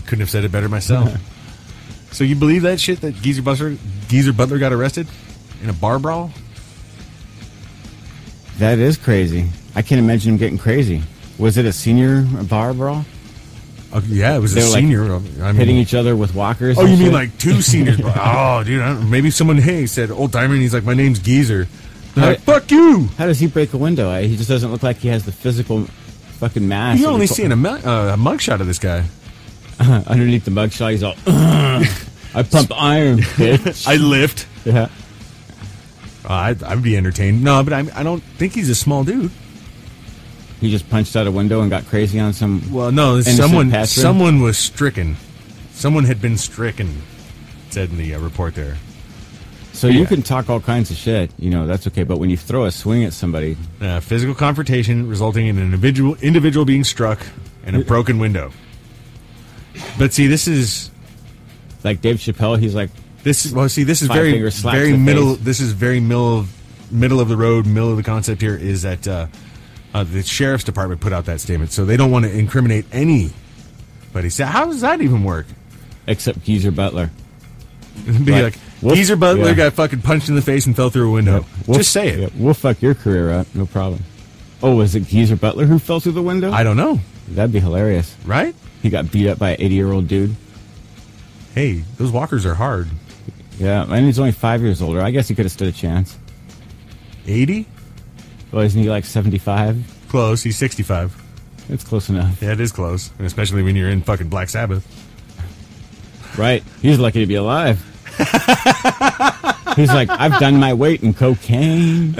Couldn't have said it better myself. So you believe that shit that Geezer Butler got arrested in a bar brawl? That is crazy. I can't imagine him getting crazy. Was it a senior bar brawl? Yeah, it was a senior. Like hitting each other with walkers. Oh, you mean like two seniors? Oh, dude, I don't know. Maybe someone, said old timer, and he's like, my name's Geezer. Like, fuck you! How does he break a window? He just doesn't look like he has the physical fucking mass. You're only seeing a mugshot of this guy. Underneath the mugshot, he's all, I pump iron, bitch. I lift. Yeah. I'd be entertained. No, but I don't think he's a small dude. He just punched out a window and got crazy on some. Well, no, someone was stricken. Someone had been stricken, said in the report there. So you can talk all kinds of shit, that's okay. But when you throw a swing at somebody, physical confrontation resulting in an individual being struck and a broken window. But see, this is like Dave Chappelle. He's like this. Well, see, this is very middle. This is very middle of the road. Middle of the concept here is that the sheriff's department put out that statement, so they don't want to incriminate anybody. So how does that even work? Except Geezer Butler. Be like Geezer Butler got fucking punched in the face and fell through a window. Yeah, just say it. Yeah, we'll fuck your career up, no problem. Oh, was it Geezer Butler who fell through the window? I don't know. That'd be hilarious, right? He got beat up by an 80-year-old dude. Hey, those walkers are hard. Yeah, and he's only 5 years older. I guess he could have stood a chance. 80? Well, isn't he like 75? Close. He's 65. It's close enough. Yeah, it is close, and especially when you're in fucking Black Sabbath. Right. He's lucky to be alive. He's like, I've done my weight in cocaine.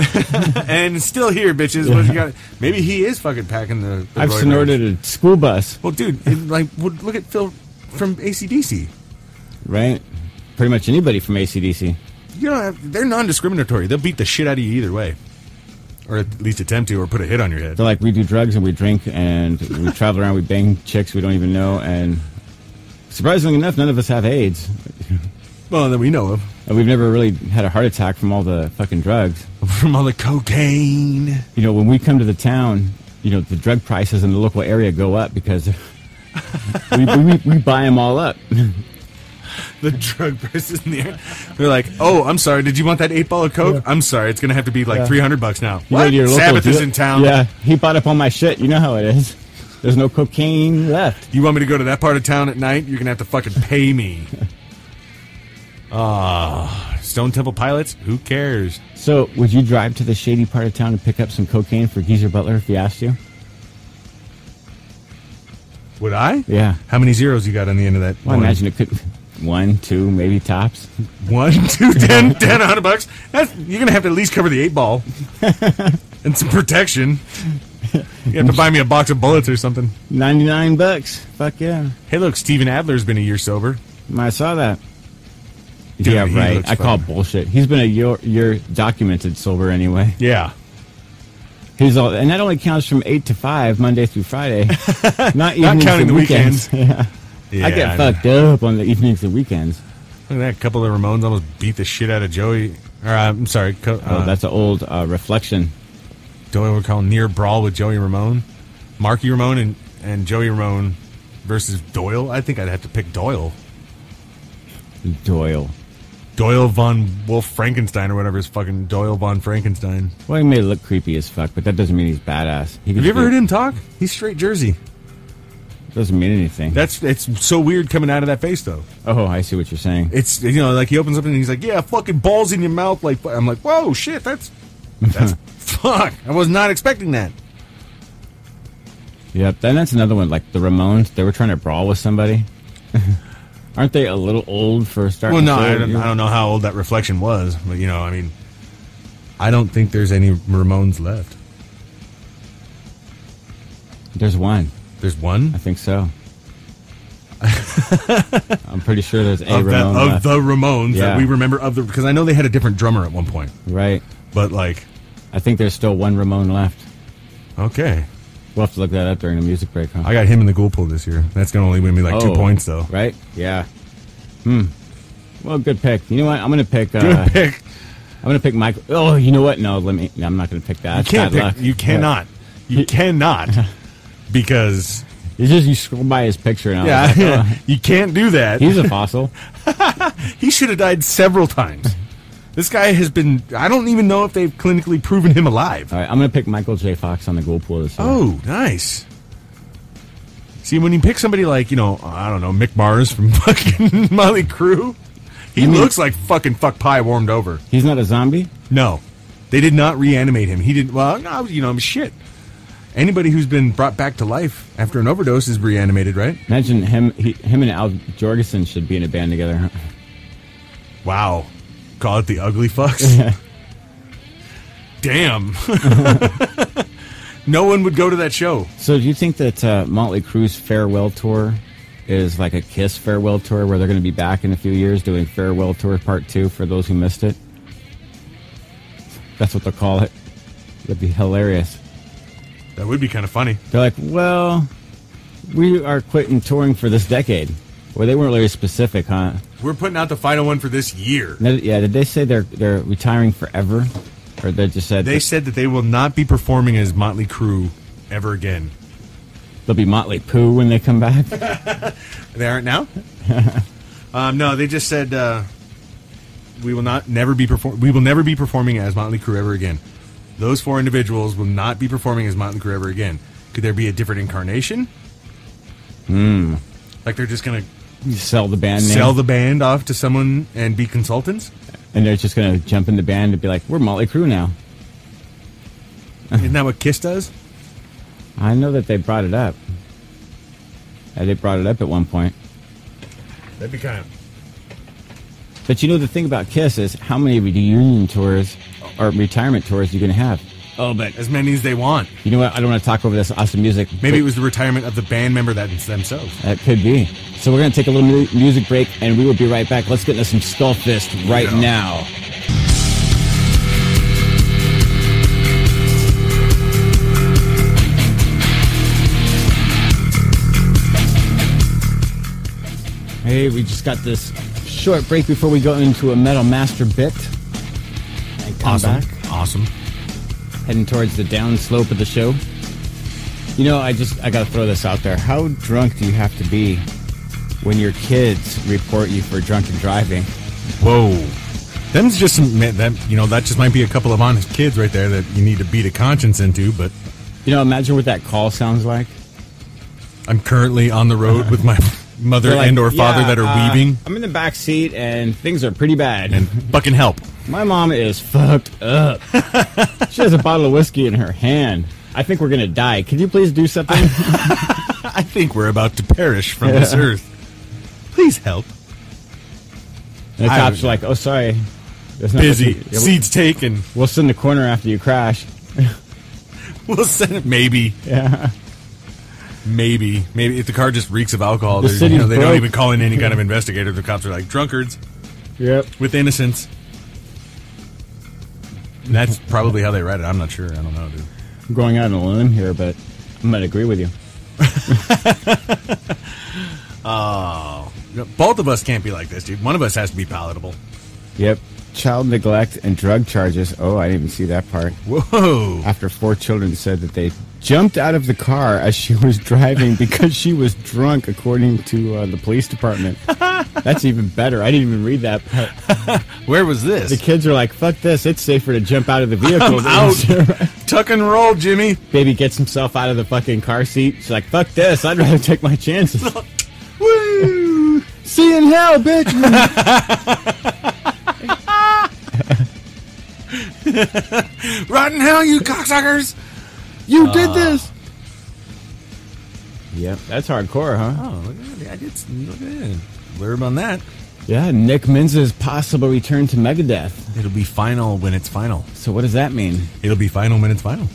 And still here, bitches. Yeah. What you got? Maybe he is fucking packing the I've snorted a school bus. Well, dude, look at Phil from AC/DC. Right. Pretty much anybody from AC/DC. They're non-discriminatory. They'll beat the shit out of you either way. Or at least attempt to, or put a hit on your head. They're like, we do drugs and we drink and we travel around, we bang chicks we don't even know, and surprisingly enough, none of us have AIDS. Well, that we know of. And we've never really had a heart attack from all the fucking drugs. From all the cocaine. When we come to the town, the drug prices in the local area go up because we buy them all up. The drug prices in the air. They're like, oh, I'm sorry, did you want that 8-ball of Coke? Yeah. I'm sorry, it's going to have to be like $300 now. What? Sabbath is in town. Yeah, he bought up all my shit. You know how it is. There's no cocaine left. You want me to go to that part of town at night? You're going to have to fucking pay me. Stone Temple Pilots? Who cares? So, would you drive to the shady part of town and pick up some cocaine for Geezer Butler if he asked you? Would I? Yeah. How many zeros you got on the end of that? Well, I imagine it could... 1, 2, maybe tops. 1, 2, 10, $100. You're going to have to at least cover the 8-ball. And some protection. You have to buy me a box of bullets or something. $99. Fuck yeah. Hey, look, Steven Adler's been a year sober. I saw that. Dude, yeah, right. I call bullshit. He's been a year documented sober anyway. Yeah. And that only counts from 8 to 5, Monday through Friday. Not counting the weekends. Yeah. I get fucked up on the evenings and weekends. Look at that. A couple of Ramones almost beat the shit out of Joey. I'm sorry. That's an old Reflection. Doyle would call near brawl with Joey Ramone. Marky Ramone and Joey Ramone versus Doyle. I think I'd have to pick Doyle. Doyle von Wolf Frankenstein or whatever is fucking Doyle von Frankenstein. Well, he made it look creepy as fuck, but that doesn't mean he's badass. Have you ever heard him talk? He's straight Jersey. Doesn't mean anything. It's so weird coming out of that face, though. Oh, I see what you're saying. It's, like he opens up and he's like, yeah, fucking balls in your mouth. Like, I'm like, whoa, shit, that's fuck. I was not expecting that. Yep, then that's another one. Like the Ramones, they were trying to brawl with somebody. Aren't they a little old for starting? Well, no, I don't know how old that Reflection was, but I don't think there's any Ramones left. There's one. There's one? I think so. I'm pretty sure there's a Ramone left. Of the Ramones that we remember because I know they had a different drummer at one point. Right. But I think there's still one Ramone left. Okay. We'll have to look that up during the music break, huh? I got him in the Ghoul Pool this year. That's going to only win me 2 points, though. Right? Yeah. Well, good pick. You know what? I'm going to pick... Good pick. I'm going to pick Michael... Oh, you know what? No, I'm not going to pick that. You can't pick... You cannot. You cannot. Because... It's just you scroll by his picture and I was like, oh. You can't do that. He's a fossil. He should have died several times. This guy has been... I don't even know if they've clinically proven him alive. All right, I'm going to pick Michael J. Fox on the Ghoul Pool this year. Oh, nice. See, when you pick somebody like, I don't know, Mick Mars from fucking Motley Crue, he looks like fucking fuck pie warmed over. He's not a zombie? No. They did not reanimate him. He didn't... Well, no, shit. Anybody who's been brought back to life after an overdose is reanimated, right? Imagine him and Al Jorgensen should be in a band together. Huh? Wow. Call it the Ugly Fucks? Damn. No one would go to that show. So do you think that Motley Crue's farewell tour is like a Kiss farewell tour where they're going to be back in a few years doing farewell tour part 2 for those who missed it? That's what they'll call it. That'd be hilarious. That would be kind of funny. They're like, well, we are quitting touring for this decade. Well, they weren't really specific, huh? We're putting out the final one for this year. Yeah, did they say they're retiring forever? Or they just said... They said that they will not be performing as Motley Crue ever again. They'll be Motley Poo when they come back? They aren't now? No, they just said we will never be performing as Motley Crue ever again. Those 4 individuals will not be performing as Motley Crue ever again. Could there be a different incarnation? Like they're just going to sell the band name? Sell the band off to someone and be consultants? And they're just going to jump in the band and be like, we're Motley Crue now. Isn't that what Kiss does? I know that they brought it up. They brought it up at one point. That'd be kind of... But the thing about Kiss is how many reunion tours or retirement tours you can have. Oh, but as many as they want. You know what? I don't want to talk over this awesome music. Maybe it was the retirement of the band member themselves. That could be. So we're going to take a little music break, and we will be right back. Let's get into some Skull Fist right now. Hey, we just got this short break before we go into a Metal Master bit. And come back. Awesome. Heading towards the down slope of the show. I got to throw this out there. How drunk do you have to be when your kids report you for drunken driving? Whoa. Them's just that just might be a couple of honest kids right there that you need to beat a conscience into, but... imagine what that call sounds like. I'm currently on the road with my mother and or father that are weaving. I'm in the back seat and things are pretty bad. And fucking help. My mom is fucked up. She has a bottle of whiskey in her hand. I think we're going to die. Could you please do something? I think we're about to perish from this earth. Please help. And the cops are like, oh, sorry. Busy. Seats taken. We'll sit in the corner after you crash. We'll send it. Maybe. Yeah. Maybe if the car just reeks of alcohol, they don't even call in any kind of investigator. The cops are like drunkards. Yep. With innocence. And that's probably how they read it. I'm not sure. I don't know, dude. I'm going out on a limb here, but I'm going to agree with you. Oh, both of us can't be like this, dude. One of us has to be palatable. Yep. Child neglect and drug charges. Oh, I didn't even see that part. Whoa. After 4 children said that they jumped out of the car as she was driving because she was drunk, according to the police department. That's even better. I didn't even read that part. Where was this? The kids are like, fuck this. It's safer to jump out of the vehicle. I'm out. Tuck and roll, Jimmy. Baby gets himself out of the fucking car seat. She's like, fuck this. I'd rather take my chances. Woo! See you in hell, bitch. Rotten hell, you cocksuckers! You did this! Yep, that's hardcore, huh? Oh, look at that. I did look at it. Blurb on that. Yeah, Nick Minz's possible return to Megadeth. It'll be final when it's final. So what does that mean? It'll be final when it's final.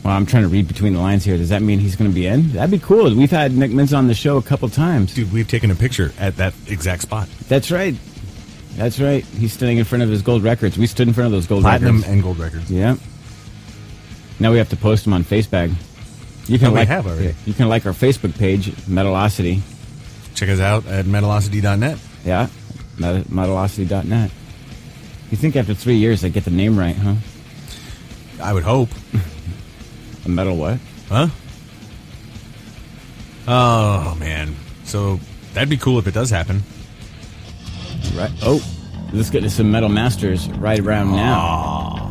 Well, I'm trying to read between the lines here. Does that mean he's going to be in? That'd be cool. We've had Nick Minz on the show a couple times. Dude, we've taken a picture at that exact spot. That's right. That's right. He's standing in front of his gold records. We stood in front of those gold Platinum records. and gold records. Yeah. Now we have to post them on Facebook. You can we have already. You can like our Facebook page, Metalocity. Check us out at metalocity.net. Yeah, metalocity.net. You think after 3 years they get the name right, huh? I would hope. A metal what? Huh? Oh, man. So that'd be cool if it does happen. Right. Oh, let's get to some Metal Masters right around now.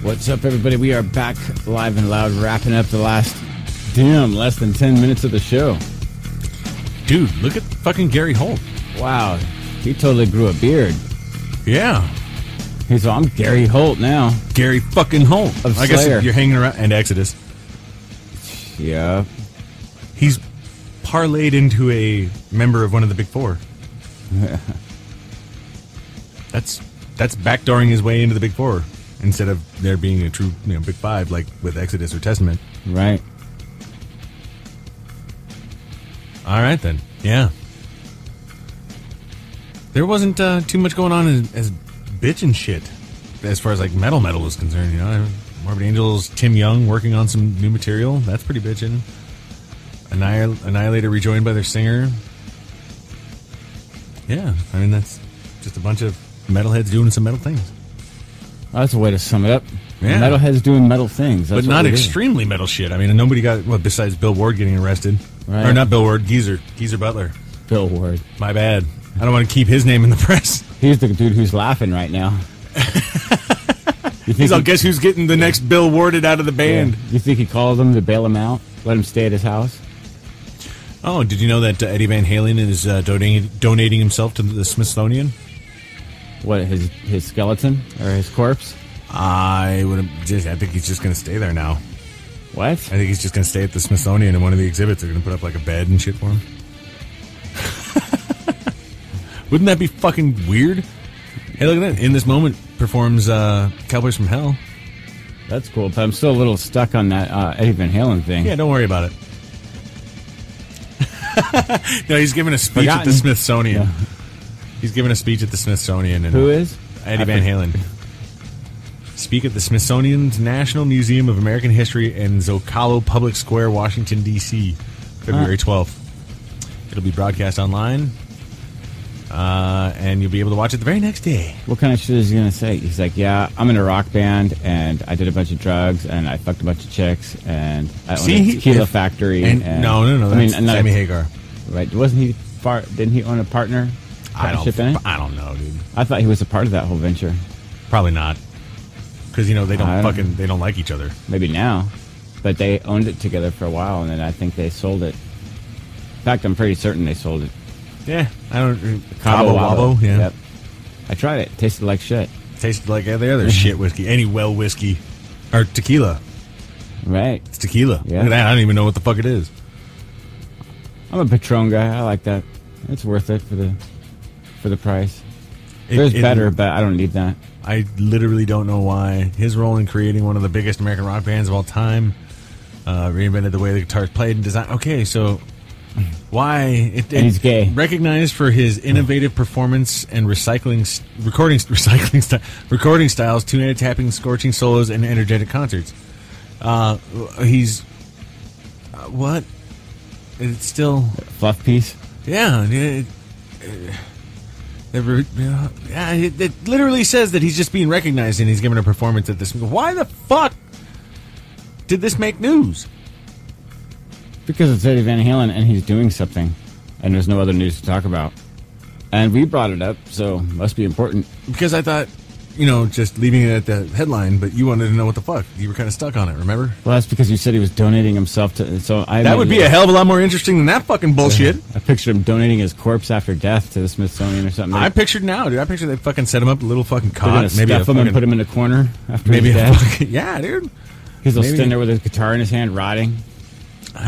What's up, everybody? We are back live and loud, wrapping up the last, less than 10 minutes of the show. Dude, look at fucking Gary Holt. Wow, he totally grew a beard. Yeah. He's I'm Gary Holt now. Gary fucking Holt. Of I guess Slayer. you're hanging around. And Exodus. Yeah. He's parlayed into a member of one of the big 4. That's backdooring his way into the big 4 instead of there being a true big 5 like with Exodus or Testament. Right. All right then. Yeah. There wasn't too much going on as bitch and shit as far as like metal is concerned. Morbid Angel's Tim Young working on some new material. That's pretty bitchin'. Annihilator rejoined by their singer. Yeah, I mean that's just a bunch of metalheads doing some metal things. That's a way to sum it up. Yeah. Metalheads doing metal things. That's but not extremely metal shit. I mean, nobody got, besides Bill Ward getting arrested. Right. Or not Bill Ward, Geezer Butler. Bill Ward. My bad. I don't want to keep his name in the press. He's the dude who's laughing right now. Guess who's getting the next Bill Warded out of the band? Yeah. You think he called him to bail him out? Let him stay at his house? Oh, did you know that Eddie Van Halen is donating himself to the Smithsonian? What, his skeleton or his corpse? I think he's just going to stay there now. What? I think he's just going to stay at the Smithsonian in one of the exhibits. They're going to put up like a bed and shit for him. Wouldn't that be fucking weird? Hey, look at that. In This Moment performs Cowboys from Hell. That's cool, but I'm still a little stuck on that Eddie Van Halen thing. Yeah, don't worry about it. No, he's giving a speech at the Smithsonian. Yeah. He's giving a speech at the Smithsonian. And who is? Eddie Van Halen. Speak at the Smithsonian's National Museum of American History in Zocalo Public Square, Washington, D.C., February 12th. It'll be broadcast online, and you'll be able to watch it the very next day. What kind of shit is he going to say? He's like, yeah, I'm in a rock band, and I did a bunch of drugs, and I fucked a bunch of chicks, and I own a tequila factory. And no, that's Sammy Hagar. Right. Wasn't he didn't he own a partner? I don't know, dude. I thought he was a part of that whole venture. Probably not. Because, they don't like each other. Maybe now. But they owned it together for a while, and then I think they sold it. In fact, I'm pretty certain they sold it. Yeah. Cabo Wabo, yeah. Yep. I tried it. Tasted like shit. Tasted like every other shit whiskey. Any well whiskey. Or tequila. Right. It's tequila. Yeah. Look at that. I don't even know what the fuck it is. I'm a Patron guy. I like that. It's worth it for the price. There's better, but I don't need that. I literally don't know why. His role in creating one of the biggest American rock bands of all time, reinvented the way the guitar is played and designed. Okay, so Why? And he's gay. Recognized for his innovative performance and recording styles, two-handed tapping, scorching solos, and energetic concerts. He's what? It's still fluff piece. Yeah. It literally says that he's just being recognized and he's giving a performance at this. Why the fuck did this make news? Because it's Eddie Van Halen and he's doing something, and there's no other news to talk about. And we brought it up, so it must be important. Because I thought, just leaving it at the headline, but you wanted to know what the fuck. You were kind of stuck on it, remember? Well, that's because you said he was donating himself to... That would be a hell of a lot more interesting than that fucking bullshit. I pictured him donating his corpse after death to the Smithsonian or something. I pictured they fucking set him up a little fucking cot. Maybe stuff him and put him in a corner after he's dead. Yeah, dude. He's stand there with his guitar in his hand, rotting.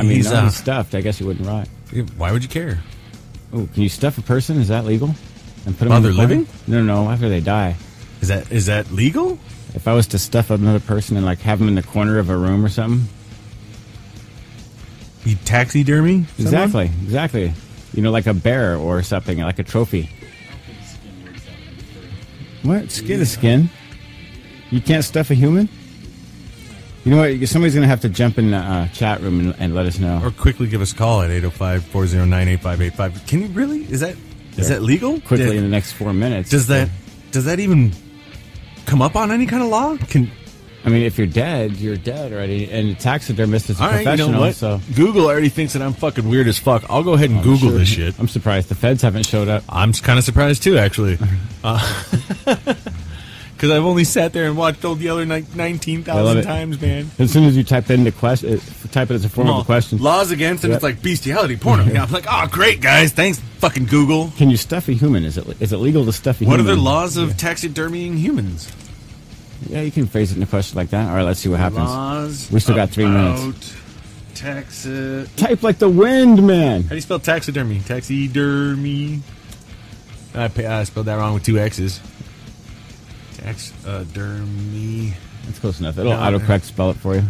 He's stuffed. I guess he wouldn't rot. Why would you care? Oh, can you stuff a person? Is that legal? And put them while they're living? No, after they die. Is that legal? If I was to stuff another person and have them in the corner of a room or something. You taxidermy? Exactly. Like a bear or something, like a trophy. What? Skin to skin? You can't stuff a human? You know what? Somebody's going to have to jump in the chat room and let us know. Or quickly give us a call at 805-409-8585. Can you really? Is that legal? Quickly in the next 4 minutes. Does that even come up on any kind of law? If you're dead, you're dead already. And a taxidermist is a professional. You know what? So Google already thinks that I'm fucking weird as fuck. I'll go ahead and Google this shit. I'm surprised the feds haven't showed up. I'm kind of surprised too, actually. Because I've only sat there and watched Old Yeller 19,000 times, man. As soon as you type it as a form of a question. Laws against, and it's like bestiality, porno. Yeah, I'm like, oh, great, guys. Thanks, fucking Google. Can you stuff a human? Is it legal to stuff a human? What are the laws of taxidermying humans? Yeah, you can phrase it in a question like that. All right, let's see what happens. Laws we still got 3 minutes. Type like the wind, man. How do you spell taxidermy? Taxidermy. I spelled that wrong with 2 X's. Taxidermy. That's close enough. It'll autocorrect spell it for you.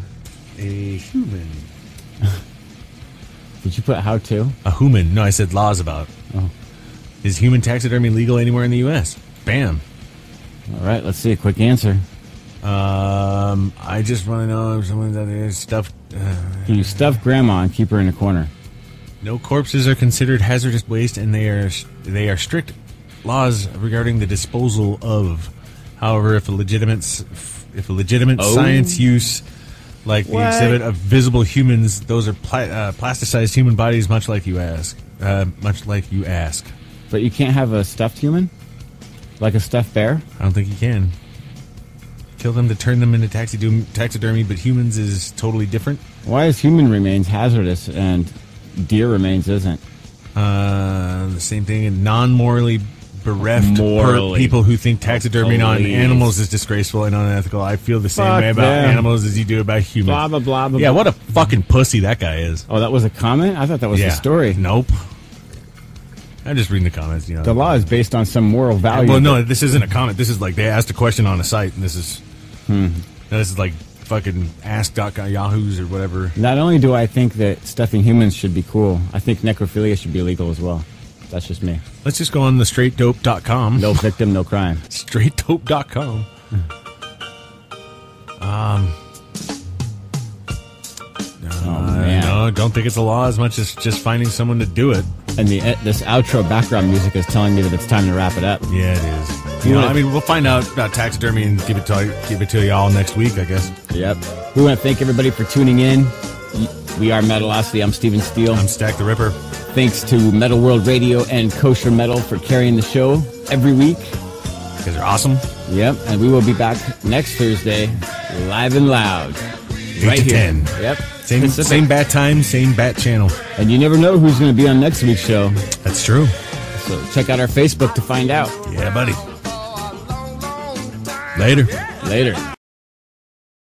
A human. Did you put how to? A human. No, I said laws about. Oh. Is human taxidermy legal anywhere in the U.S.? Bam. All right, let's see a quick answer. I just want to know if someone's out there stuffed. Can you stuff grandma and keep her in a corner? No corpses are considered hazardous waste, and they are strict laws regarding the disposal of. However, if a legitimate science use, like the exhibit of visible humans, those are plasticized human bodies, much like you ask. But you can't have a stuffed human, like a stuffed bear. I don't think you can. Kill them to turn them into taxidermy, but humans is totally different. Why is human remains hazardous and deer remains isn't? The same thing, and non-morally bereft people who think taxidermy on animals is disgraceful and unethical. I feel the same way about animals as you do about humans. Blah, blah, blah, blah. Yeah, what a fucking pussy that guy is. Oh, that was a comment? I thought that was the story. Nope. I'm just reading the comments. The law is based on some moral value. Well, no, this isn't a comment. This is like they asked a question on a site, and this is like fucking ask.yahoo's or whatever. Not only do I think that stuffing humans should be cool, I think necrophilia should be illegal as well. That's just me. Let's just go on the straightdope.com. No victim, no crime. Straightdope.com. Man. No, don't think it's a law as much as just finding someone to do it. And this outro background music is telling me that it's time to wrap it up. Yeah, it is. We'll find out about taxidermy and give it to y'all next week, I guess. Yep. We want to thank everybody for tuning in. We are Metalocity. I'm Steven Steele. I'm Stack the Ripper. Thanks to Metal World Radio and Kosher Metal for carrying the show every week. You guys are awesome. Yep. And we will be back next Thursday, live and loud. 8 to 10. Yep. Same bat time, same bat channel. And you never know who's going to be on next week's show. That's true. So check out our Facebook to find out. Yeah, buddy. Later. Later.